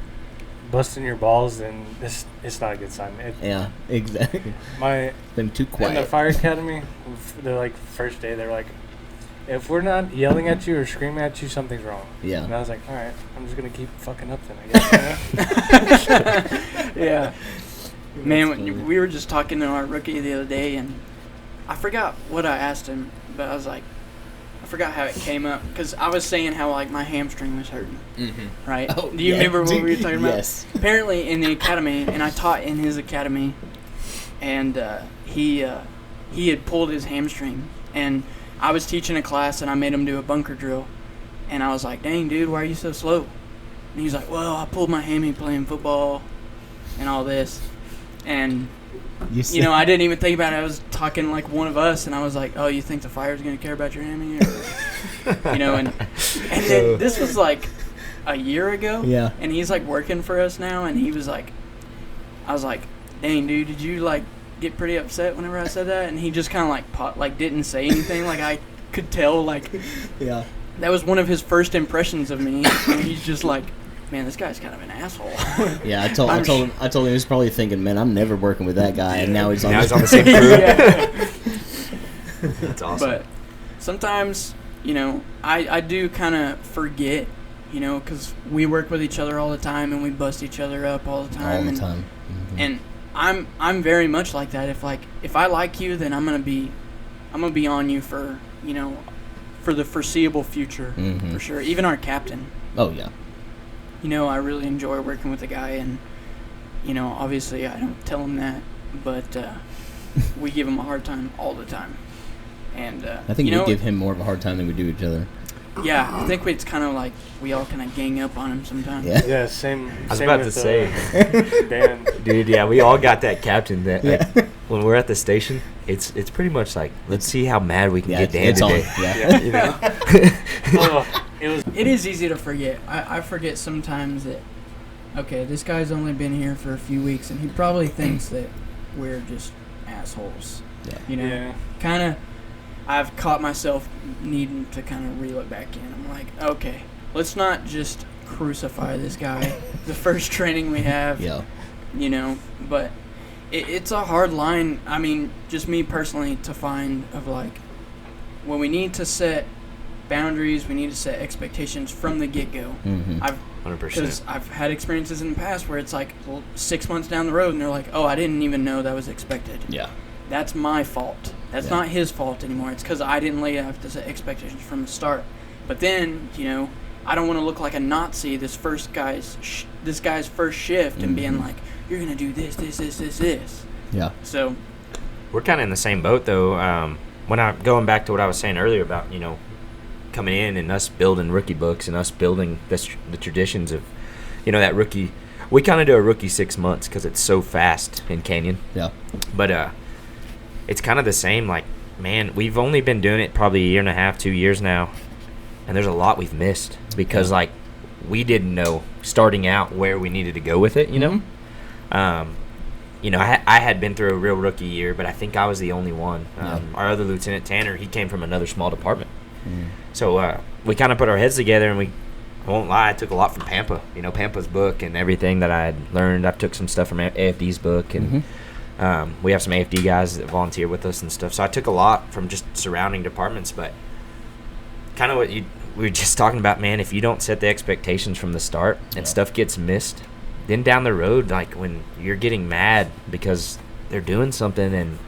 busting your balls, then it's not a good sign. Yeah, exactly. Been too In the quiet. fire academy, they're like first day, they're like, if we're not yelling at you or screaming at you, something's wrong. Yeah. And I was like, all right, I'm just gonna keep fucking up then, I guess. Yeah. Man, we were just talking to our rookie the other day, and I forgot what I asked him, but I was like, I forgot how it came up, because I was saying how, like, my hamstring was hurting, right? Oh, Do you yeah, remember what we were talking about? Yes. Apparently, in the academy, and I taught in his academy, and he had pulled his hamstring, and I was teaching a class, and I made him do a bunker drill, and I was like, dang, dude, why are you so slow? And he's like, well, I pulled my hammy playing football and all this. And, you know, I didn't even think about it. I was talking like one of us, and I was like, oh, you think the fire's going to care about your hammy? Or, you know, and then this was like a year ago. Yeah. And he's like working for us now, and he was like, I was like, dang, dude, did you like get pretty upset whenever I said that? And he just kind of like didn't say anything. Like I could tell, like, Yeah. that was one of his first impressions of me. And he's just like, man, this guy's kind of an asshole. Yeah, I told him he was probably thinking, man, I'm never working with that guy, and now he's on the same crew. Yeah. That's awesome. But sometimes, you know, I do kind of forget, you know, because we work with each other all the time and we bust each other up all the time. all the time. Mm-hmm. And I'm very much like that. If I like you, then I'm gonna be on you for, you know, for the foreseeable future, for sure. Even our captain. Oh yeah. I really enjoy working with the guy, and obviously I don't tell him that, but we give him a hard time all the time. And I think we give him more of a hard time than we do each other. Yeah, I think it's kind of like we all kind of gang up on him sometimes. Yeah, same. I was same about with, to say, Dan. dude. Yeah, we all got that captain that like, when we're at the station, it's pretty much like, let's see how mad we can get Dan today. It is easy to forget. I forget sometimes that, okay, this guy's only been here for a few weeks, and he probably thinks that we're just assholes. Yeah. Kind of. I've caught myself needing to kind of reel it back in. I'm like, okay, let's not just crucify this guy the first training we have. Yeah. But it's a hard line. I mean, just me personally to find of like, when we need to set boundaries, we need to set expectations from the get-go. Mm-hmm. 100%. Because I've had experiences in the past where it's like 6 months down the road and they're like, oh, I didn't even know that was expected. Yeah. That's my fault. That's not his fault anymore. It's because I didn't lay out the expectations from the start. But then, I don't want to look like a Nazi this guy's first shift and being like, you're going to do this. Yeah. So we're kind of in the same boat, though. Going back to what I was saying earlier about, coming in and us building rookie books and us building the traditions of, that rookie. We kind of do a rookie 6 months because it's so fast in Canyon. Yeah. But it's kind of the same. Like, man, we've only been doing it probably a year and a half, 2 years now, and there's a lot we've missed because, like, we didn't know starting out where we needed to go with it, I had been through a real rookie year, but I think I was the only one. Our other lieutenant, Tanner, he came from another small department. So we kind of put our heads together, and I won't lie, I took a lot from Pampa. Pampa's book and everything that I had learned. I took some stuff from AFD's book, and we have some AFD guys that volunteer with us and stuff. So I took a lot from just surrounding departments, but kind of what we were just talking about, man, if you don't set the expectations from the start and stuff gets missed, then down the road, like when you're getting mad because they're doing something and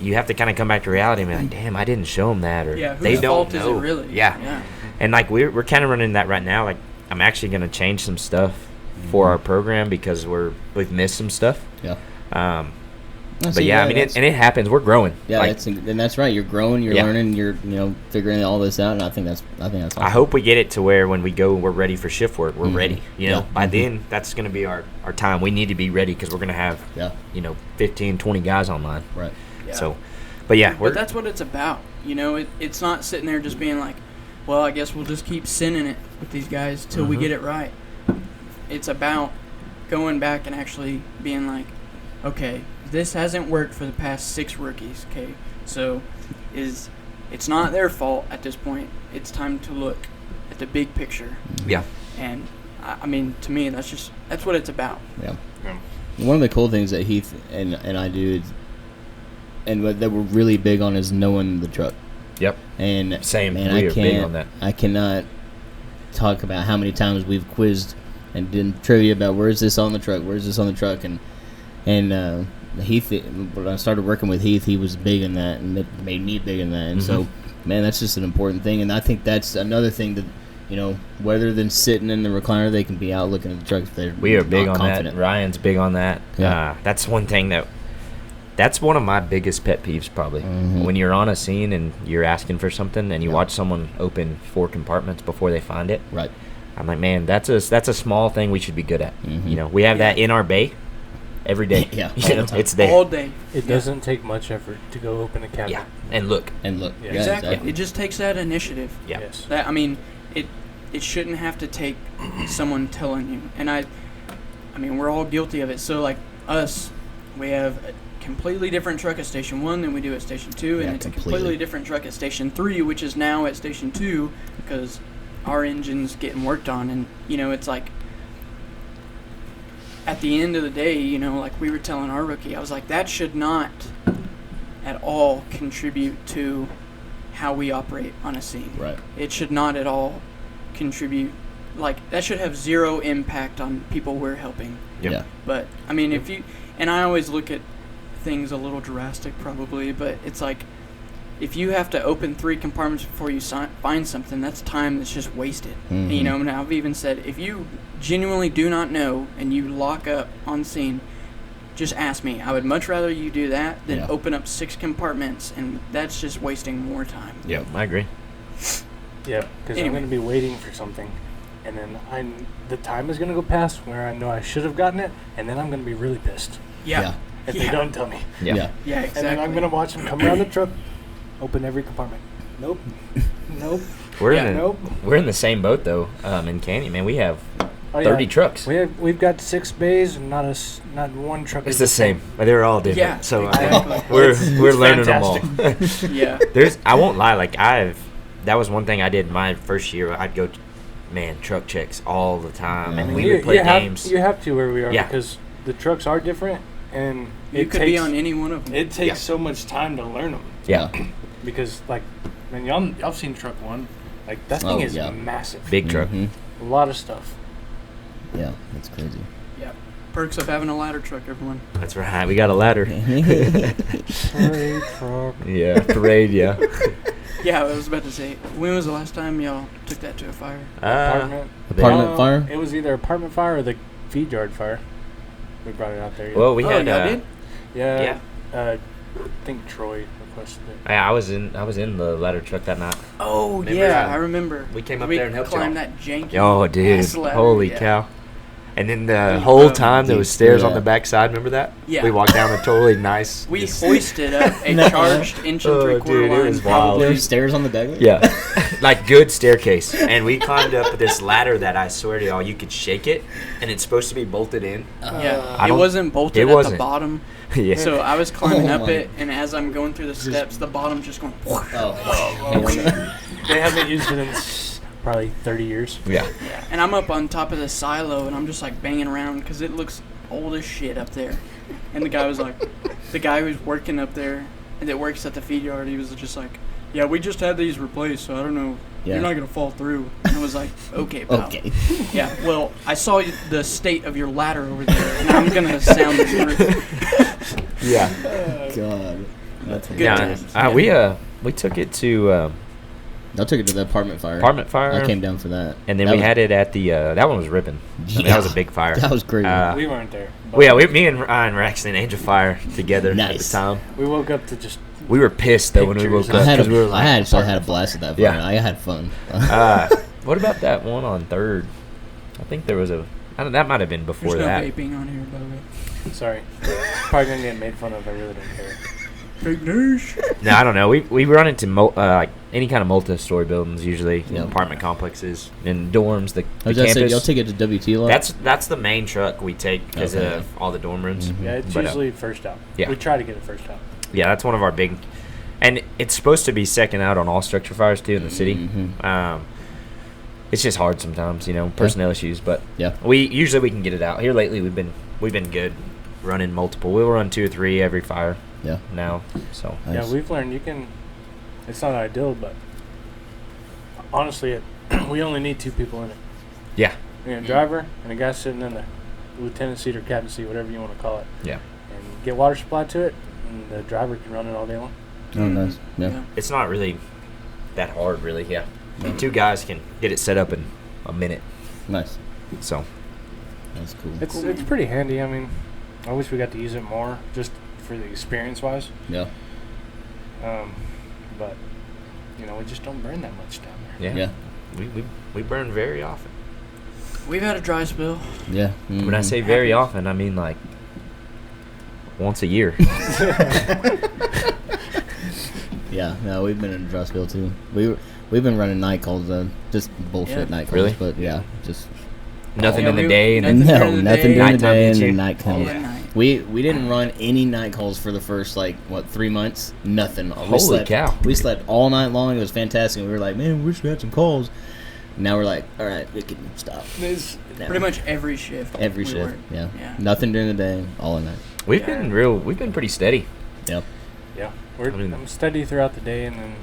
you have to kind of come back to reality and be like, damn, I didn't show them that, or they don't fault know. Is it really? Yeah. And like we're kind of running that right now. Like I'm actually going to change some stuff for our program because we've missed some stuff. Yeah. But yeah, I mean, it happens. We're growing. Yeah, and that's right. You're growing. You're learning. You're figuring all this out. And I think that's awesome. I hope we get it to where when we go, we're ready for shift work. We're ready. By then, that's going to be our time. We need to be ready because we're going to have 15, 20 guys online. Right. Yeah. So, but yeah, but that's what it's about. It's not sitting there just being like, well, I guess we'll just keep sending it with these guys till we get it right. It's about going back and actually being like, okay, this hasn't worked for the past 6 rookies. Okay, so it's not their fault at this point. It's time to look at the big picture. Yeah. And I mean, to me, that's what it's about. Yeah. One of the cool things that Heath and I do, and that we're really big on, is knowing the truck. Yep. And same. Man, we are big on that. I cannot talk about how many times we've quizzed and done trivia about where's this on the truck, and Heath, when I started working with Heath, he was big in that, and it made me big in that. And so, man, that's just an important thing. And I think that's another thing that, rather than sitting in the recliner, they can be out looking at the truck if they're We are big on confident. that. Ryan's big on that. Yeah. That's one thing that's one of my biggest pet peeves, probably. When you're on a scene and you're asking for something and you watch someone open 4 compartments before they find it. Right. I'm like, man, that's a small thing we should be good at. We have that in our bay every day. Yeah. It's there. All day. It doesn't take much effort to go open a cabinet. Yeah. And look. Yeah. Exactly. It just takes that initiative. Yeah. Yes. That, I mean, it shouldn't have to take someone telling you. And I mean, we're all guilty of it. So, like us, we have a completely different truck at Station 1 than we do at Station 2, and it's a completely different truck at Station 3, which is now at Station 2, because our engine's getting worked on. And, it's like, at the end of the day, like we were telling our rookie, I was like, that should not at all contribute to how we operate on a scene. Right. It should not at all contribute. Like, that should have zero impact on people we're helping. Yep. Yeah. But, I mean, if you... And I always look at things a little drastic, probably, but it's like, if you have to open 3 compartments before you find something, that's time that's just wasted. Mhm. You know, and I've even said, if you genuinely do not know and you lock up on scene, just ask me. I would much rather you do that than Yeah. open up 6 compartments, and that's just wasting more time. Yeah, I agree. Yeah, because Anyway. I'm going to be waiting for something, and then the time is going to go past where I know I should have gotten it, and then I'm going to be really pissed Yeah. if Yeah. they don't tell me. Yeah. Yeah, And exactly. then I'm going to watch them come around the truck, open every compartment. Nope. Nope. We're Yeah, in the, nope. we're in the same boat though. In Canyon, man, we have Oh, 30 yeah. trucks. We've got 6 bays, and not one truck. It's is the same. They're all different. Yeah, so exactly. we're It's learning them all. Yeah. I won't lie. Like that was one thing I did my first year. I'd go, truck checks all the time, Yeah. and I we you, would play you have, games. You have to where we are Yeah. because the trucks are different, and You it could takes, be on any one of them. It takes Yeah. so much time to learn them Yeah, because, like, man, y'all seen truck 1. Like, that thing Oh, is yeah. massive. big truck. Mhm. A lot of stuff. Yeah, that's crazy. Yeah. Perks of having a ladder truck, everyone. That's right. We got a ladder. Parade truck. Yeah, parade. Yeah. Yeah, I was about to say, when was the last time y'all took that to a fire? Apartment. Apartment fire? It was either apartment fire or the feed yard fire. We brought it out there. Well, we Oh, had. y'all did? Yeah. I think Troy requested it. I was in the ladder truck that night. Oh, Remember, yeah, I I remember. we came up there and helped climbed y'all. that janky Oh, dude! ass ladder, Holy yeah. cow! And then the We, whole time there dude, was stairs on yeah. the back side. Remember that? Yeah. We walked down a totally nice. We just- hoisted up a No. charged inch and Oh, 3/4 dude, it line. was wild. There's Probably. stairs on the deck? Yeah, like good staircase, and we climbed up this ladder that I swear to y'all, you could shake it, and it's supposed to be bolted in. Yeah, I it don't- wasn't bolted it at the wasn't. bottom. Yeah. So I was climbing Oh up my. it, and as I'm going through the steps, the bottom just going. Oh. They haven't used it in probably 30 years. Yeah. Yeah, and I'm up on top of the silo, and I'm just like banging around because it looks old as shit up there. And the guy was like, the guy who's working up there, and that works at the feed yard, he was just like, yeah, we just had these replaced, so I don't know. Yeah. You're not gonna fall through. And I was like, okay, pal. Okay. Yeah. Well, I saw the state of your ladder over there, and I'm gonna sound this roof. Yeah. God. That's Good Yeah. times. We took it to I took it to the apartment fire. apartment fire. I came down for that. And then That we was- had it at the. That one was ripping. I mean, that was a big fire. That was great. We weren't there. but Well, yeah, me and Ryan were actually in Angel Fire together at the Nice. time. we woke up to just. We were pissed though when we Pictures. woke I up had because we were a, like, I actually had a blast at that fire. Yeah. I had fun. what about that one on 3rd? I think there was that might have been before There's no that. vaping on here, by the way. Sorry. Probably gonna get made fun of. I really don't care. Fake news. No, I don't know. We run into like any kind of multi-story buildings, usually Yeah. apartment complexes and dorms. The I was gonna say, campus. y'all take it to WT a lot? That's the main truck we take because Okay. of all the dorm rooms. Mhm. Yeah, it's But, usually first out. yeah. We try to get it first out. Yeah, that's one of our big, and it's supposed to be second out on all structure fires too in the city. Mhm. It's just hard sometimes, personnel issues. But Yeah. we can get it out. Here lately, we've been good, running multiple. We'll run 2 or 3 every fire Yeah. now. So Nice. Yeah, we've learned you can. It's not ideal, but honestly, we only need 2 people in it. yeah, A driver and a guy sitting in the lieutenant seat or captain seat, whatever you want to call it. yeah. And get water supplied to it, and the driver can run it all day long. Oh, nice. Yeah. It's not really that hard, really. Yeah, 2 guys can get it set up in a minute. Nice. So That's cool. It's pretty handy. I mean, I wish we got to use it more, just for the experience wise. Yeah. But we just don't burn that much down there. yeah, Yeah. we burn very often. We've had a dry spell. Yeah. When I Mhm. say very often, I mean like once a year. Yeah. No, we've been in a dry spell too. We've been running night calls, just bullshit Yeah. night calls. Really? But yeah, just Nothing Yeah, in the we- day, and nothing then during the nothing day. during the Nighttime day, and hits then you? night calls. All at night. We didn't run any night calls for the first 3 months. Nothing. Holy cow. We slept all night long. It was fantastic. We were like, man, we wish we had some calls. Now we're like, all right, we can stop. Now, Pretty much every shift. every we shift. work. Yeah. Yeah. Nothing during the day, all at night. we've Yeah. been pretty steady. Yep. Yeah, I mean- I'm steady throughout the day, and then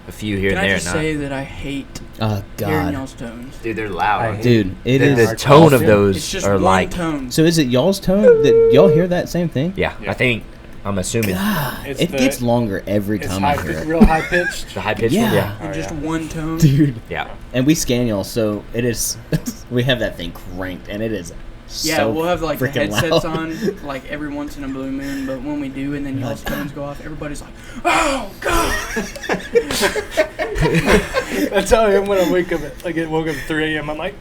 A few here Can and I there just at night. say that I hate Oh hearing God, y'all's tones? Dude, they're I loud. hate- dude, it The, is. the tone of awesome. those It's just are one like, tone. So is it y'all's tone? That y'all hear that same thing? yeah, Yeah. I think I'm assuming. It's It gets longer every It's time I hear it. real high pitched. The high pitch Yeah. one? Yeah. And Oh, just yeah. one tone. Dude. Yeah. And we scan y'all, so it is. We have that thing cranked, and it is. Yeah, so we'll have like the freaking headsets loud. on like every once in a blue moon, but when we do and then y'all's phones go off, everybody's like, "Oh God!" That's how I am when I wake up at, I woke up at 3 a.m. I'm like,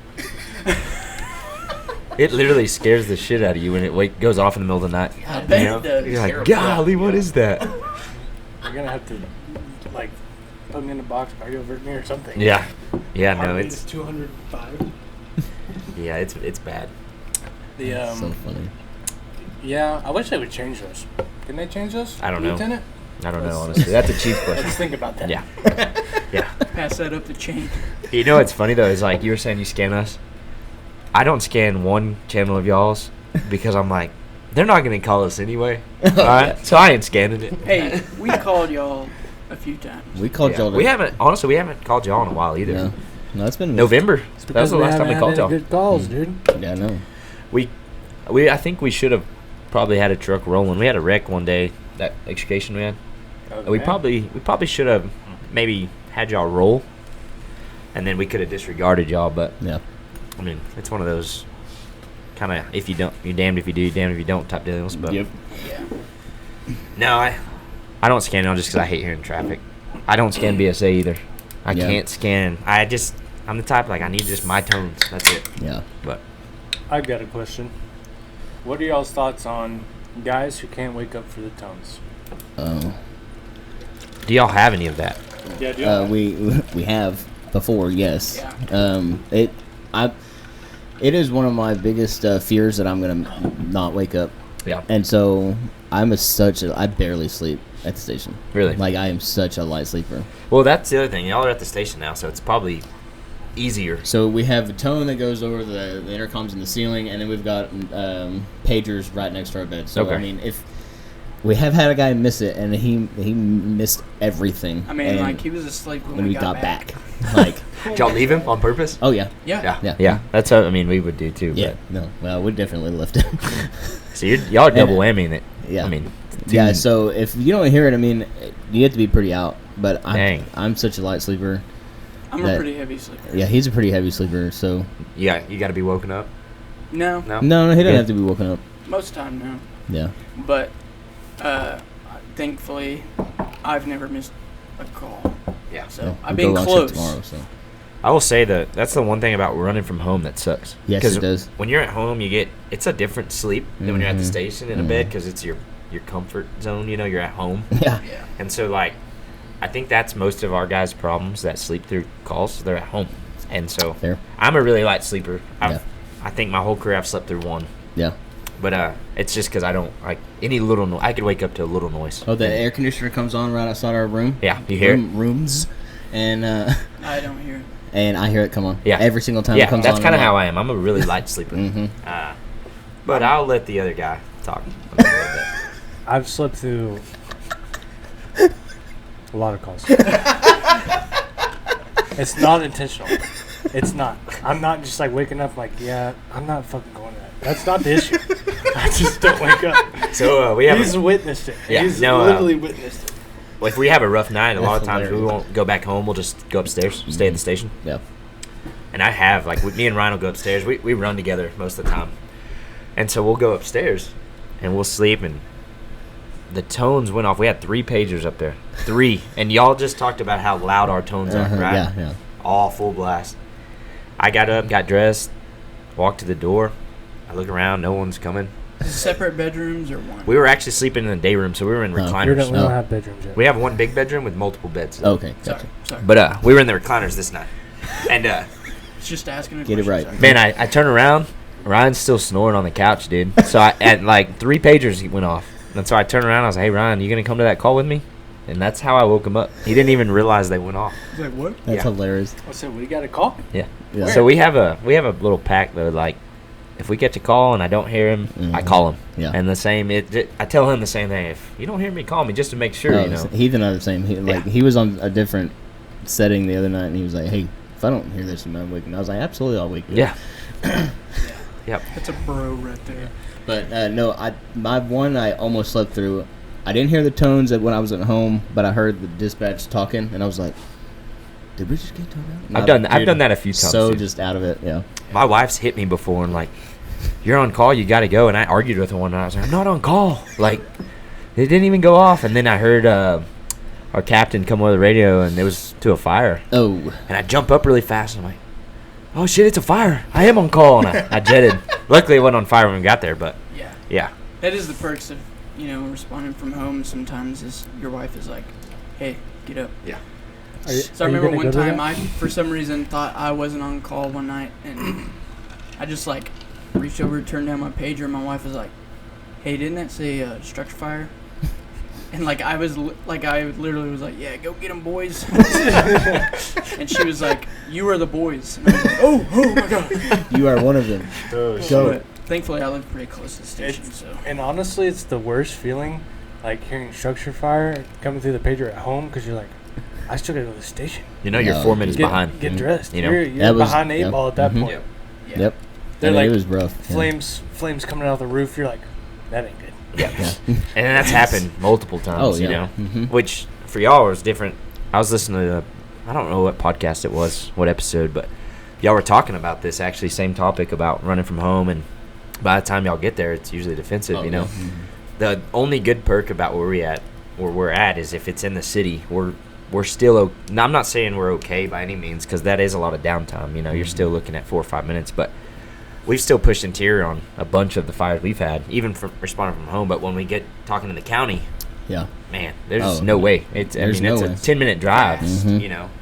It literally scares the shit out of you when it goes off in the middle of the night. I bet You know? it does. You're like, Terrible. golly, what is that? you're gonna have to like put me in a box, cardiovert me or something. Yeah. Yeah, no, Heartbeat it's is 205. it's bad. The So funny. yeah, I wish they would change those. Can they change those? I don't know. Lieutenant? I don't know, honestly. That's a cheap question. Let's think about that. Yeah. Yeah. Pass that up the chain. You know what's funny though is like you were saying you scan us. I don't scan one channel of y'all's because I'm like, they're not gonna call us anyway. Alright? So I ain't scanning it. Hey, we called y'all a few times. We called Yeah. y'all. We haven't called y'all in a while either. No, no, it's been November. That was the last time we called y'all. Good calls, dude. Yeah, I know. I think we should have probably had a truck rolling. We had a wreck one day, that extrication we had. We probably should have maybe had y'all roll, and then we could have disregarded y'all. But Yeah. I mean, it's one of those kind of if you don't, you're damned if you do, you're damned if you don't type deals. But Yep. Yeah. no, I don't scan y'all just because I hate hearing traffic. I don't scan BSA either. I Yeah. can't scan. I'm the type like I need just my tones. That's it. Yeah. But I've got a question. What are y'all's thoughts on guys who can't wake up for the tones? do y'all have any of that? Yeah, We have before, yes. Yeah. It is one of my biggest fears that I'm gonna not wake up, Yeah. and so I barely sleep at the station. Really? Like I am such a light sleeper. Well, that's the other thing. Y'all are at the station now, so it's probably easier. So we have a tone that goes over the intercoms in the ceiling, and then we've got pagers right next to our bed. So Okay. I mean, if we have had a guy miss it, and he missed everything. I mean, and like he was asleep when we got back. Like, Did y'all leave him on purpose? oh yeah, Yeah. Yeah. That's how we would do too. yeah. No, well, we definitely left him. But, so y'all are double whammying it. Yeah. I mean, Yeah, so if you don't hear it, I mean, you have to be pretty out. But Dang. I'm such a light sleeper. I'm a pretty heavy sleeper. Yeah, he's a pretty heavy sleeper. So you got to be woken up. No, No. no, he doesn't Yeah. have to be woken up. most of the time no. Yeah, But thankfully, I've never missed a call. Yeah. So yeah. I've We'll been go long close. shift tomorrow. So I will say that's the one thing about running from home that sucks. yes, 'Cause it does. when you're at home, it's a different sleep than when you're at the Mhm. station in a bed because it's your comfort zone. You know, you're at home, Yeah, Yeah. and so like, I think that's most of our guys' problems that sleep through calls. They're at home, and so fair. I'm a really light sleeper. Yeah. I think my whole career I've slept through one. Yeah. But it's just because I don't like any little noise. I could wake up to a little noise. Oh, the air conditioner comes on right outside our room. Yeah, you hear it? Rooms, and I don't hear it. and I hear it come on. Yeah. every single time Yeah, it comes that's on. kind of how I am. I'm a really light sleeper. Mm-hmm. But I'll let the other guy talk a little bit. I've slept through a lot of calls. It's not intentional. It's not. I'm not just like waking up like, yeah, I'm not fucking going to that. That's not the issue. I just don't wake up. So we have He's witnessed it. Yeah, He's no, literally witnessed it. if we have a rough night, a lot of That's times we hilarious. won't go back home. We'll just go upstairs, stay at the station. Yeah. And I have like me and Ryan will go upstairs. We run together most of the time, and so we'll go upstairs and we'll sleep. And the tones went off. We had 3 pagers up there, 3, and y'all just talked about how loud our tones are, right? Yeah, yeah. All full blast. I got up, got dressed, walked to the door. I look around, no one's coming. Separate bedrooms or one? We were actually sleeping in a day room, so we were in Oh. We recliners. don't, we don't have bedrooms yet. We have one big bedroom with multiple beds. Okay, Sorry. gotcha. Sorry. But we were in the recliners this night. And It's just asking a Get it question. right. Sorry. man, I turn around, Ryan's still snoring on the couch, dude. So at like 3 pagers went off. And so I turned around, I was like, hey Ryan, you gonna come to that call with me? And that's how I woke him up. He didn't even realize they went off. He's like, what? That's Yeah. hilarious. I said, we got a call? Yeah. Yeah. So we have a little pack though, like if we catch a call and I don't hear him, I call him. Yeah. And the same I tell him the same thing. If you don't hear me, call me just to make sure, Oh, you know. Heath and I are the same. Yeah. He was on a different setting the other night, and he was like, "Hey, if I don't hear this, I'm waking." I was like, "Absolutely, I'll wake you." Yeah. up." Yep. That's a bro right there. But no, I almost slept through I didn't hear the tones when I was at home, but I heard the dispatch talking, and I was like, "Did we just get towed out?" I've done that a few times. So too. just out of it, yeah. My wife's hit me before and like, "You're on call. You got to go." And I argued with her one night. I was like, "I'm not on call. Like, it didn't even go off." And then I heard our captain come over the radio, and it was to a fire. Oh. And I jump up really fast, and I'm like, "Oh shit, it's a fire! I am on call." And I jetted. Luckily, it wasn't on fire when we got there, but yeah. That is the perks of, responding from home sometimes is your wife is like, hey, get up. Yeah. So I remember one time I, for some reason, thought I wasn't on call one night, and I just, like, reached over, turned down my pager, and my wife was like, hey, didn't that say structure fire? And, like, I literally was like, yeah, go get them, boys. And she was like, you are the boys. And I was like, oh my God. You are one of them. Oh, Go. But thankfully, I live pretty close to the station, so. And honestly, it's the worst feeling, like hearing structure fire coming through the pager at home, because you're like, I still gotta go to the station. You're 4 minutes behind. Get dressed. You know? You're behind 8 ball at that point. Yep. They're It like was rough. flames coming out of the roof. You're like, that ain't good. Yeah. And that's happened multiple times, Mm-hmm. Which for y'all was different. I was listening to, I don't know what podcast it was, what episode, but y'all were talking about this, actually, same topic about running from home, and by the time y'all get there, it's usually defensive, you know. Mm-hmm. The only good perk about where we're at is if it's in the city, we're still now, I'm not saying we're okay by any means, because that is a lot of downtime, you're still looking at 4 or 5 minutes, but we've still pushed interior on a bunch of the fires we've had, even from responding from home. But when we get talking to the county, man, there's no way. It's a 10-minute drive,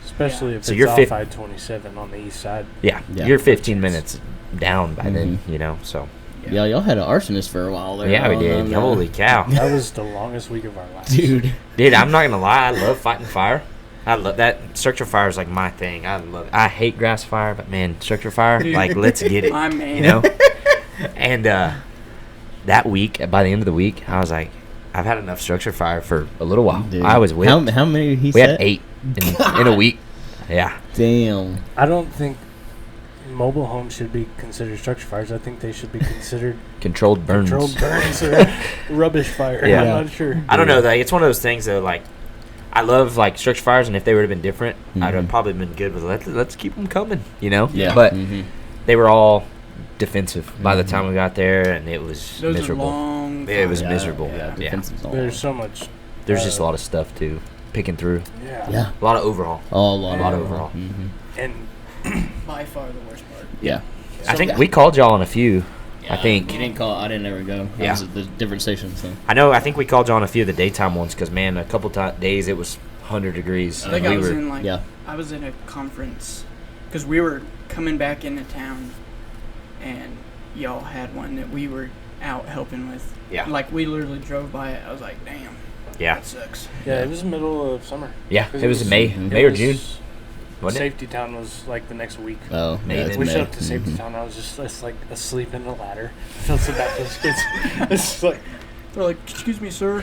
Especially if so it's you're off I-27 on the east side. Yeah, you're 15 minutes down by then, so. Yeah, y'all had an arsonist for a while there. Yeah, we did. Holy cow. That was the longest week of our lives. Dude, I'm not going to lie. I love fighting fire. I love that. Structure fire is like my thing. I love it. I hate grass fire, but man, structure fire, like, let's get it. My man. And that week, by the end of the week, I was like, I've had enough structure fire for a little while. dude. I was with. How many he We said? had 8 in a week. Yeah. Damn. I don't think mobile homes should be considered structure fires. I think they should be considered Controlled burns. or rubbish fire. Yeah. I'm not sure. I don't know. It's one of those things, though, like, I love, like, structure fires, and if they would have been different, I'd have probably been good with let's keep them coming, Yeah. But they were all defensive by the time we got there, and it was Those miserable. are long. It was Yeah, miserable. Yeah, defensive's all. There's so much. There's just a lot of stuff, too, picking through. Yeah. A lot of overhaul. Oh, a A lot of overhaul. Mm-hmm. And By far the worst part. Yeah. I think we called y'all on a few. I think. You didn't call. I didn't ever go. I was at the different stations. So. I think we called you on a few of the daytime ones because, man, a couple days it was 100 degrees. I think and I was were, in like Yeah. I was in a conference because we were coming back into town, and y'all had one that we were out helping with. Yeah. Like we literally drove by it. I was like, damn. Yeah. That sucks. yeah, it was the middle of summer. Yeah, 'Cause it was May or June. Wasn't it? Safety Town was like the next week. Oh, May yeah, then. it's We May. showed up to Safety Town. I was just like asleep in the ladder. I felt so bad for those kids. It's like, They're like, excuse me, sir.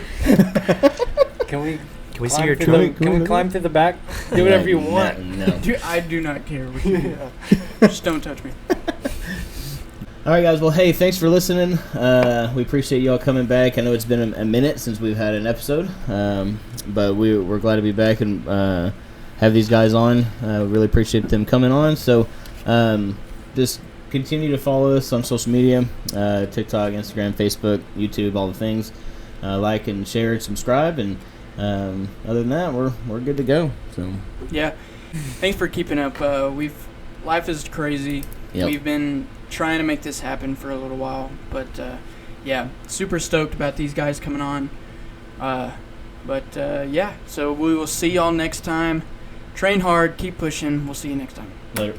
can we Can we see climb your through truck? Can we climb through the back? Do whatever you want. No. Dude, I do not care what you do. Just don't touch me. All right, guys. Well, hey, thanks for listening. We appreciate y'all coming back. I know it's been a minute since we've had an episode, but we're glad to be back and have these guys on. Really appreciate them coming on. So just continue to follow us on social media, TikTok, Instagram, Facebook, YouTube, all the things. Like and share and subscribe. And other than that, we're good to go. So Yeah. Thanks for keeping up. Life is crazy. Yep. We've been trying to make this happen for a little while, but yeah, super stoked about these guys coming on. Yeah, so we will see y'all next time. Train hard, keep pushing. We'll see you next time. later.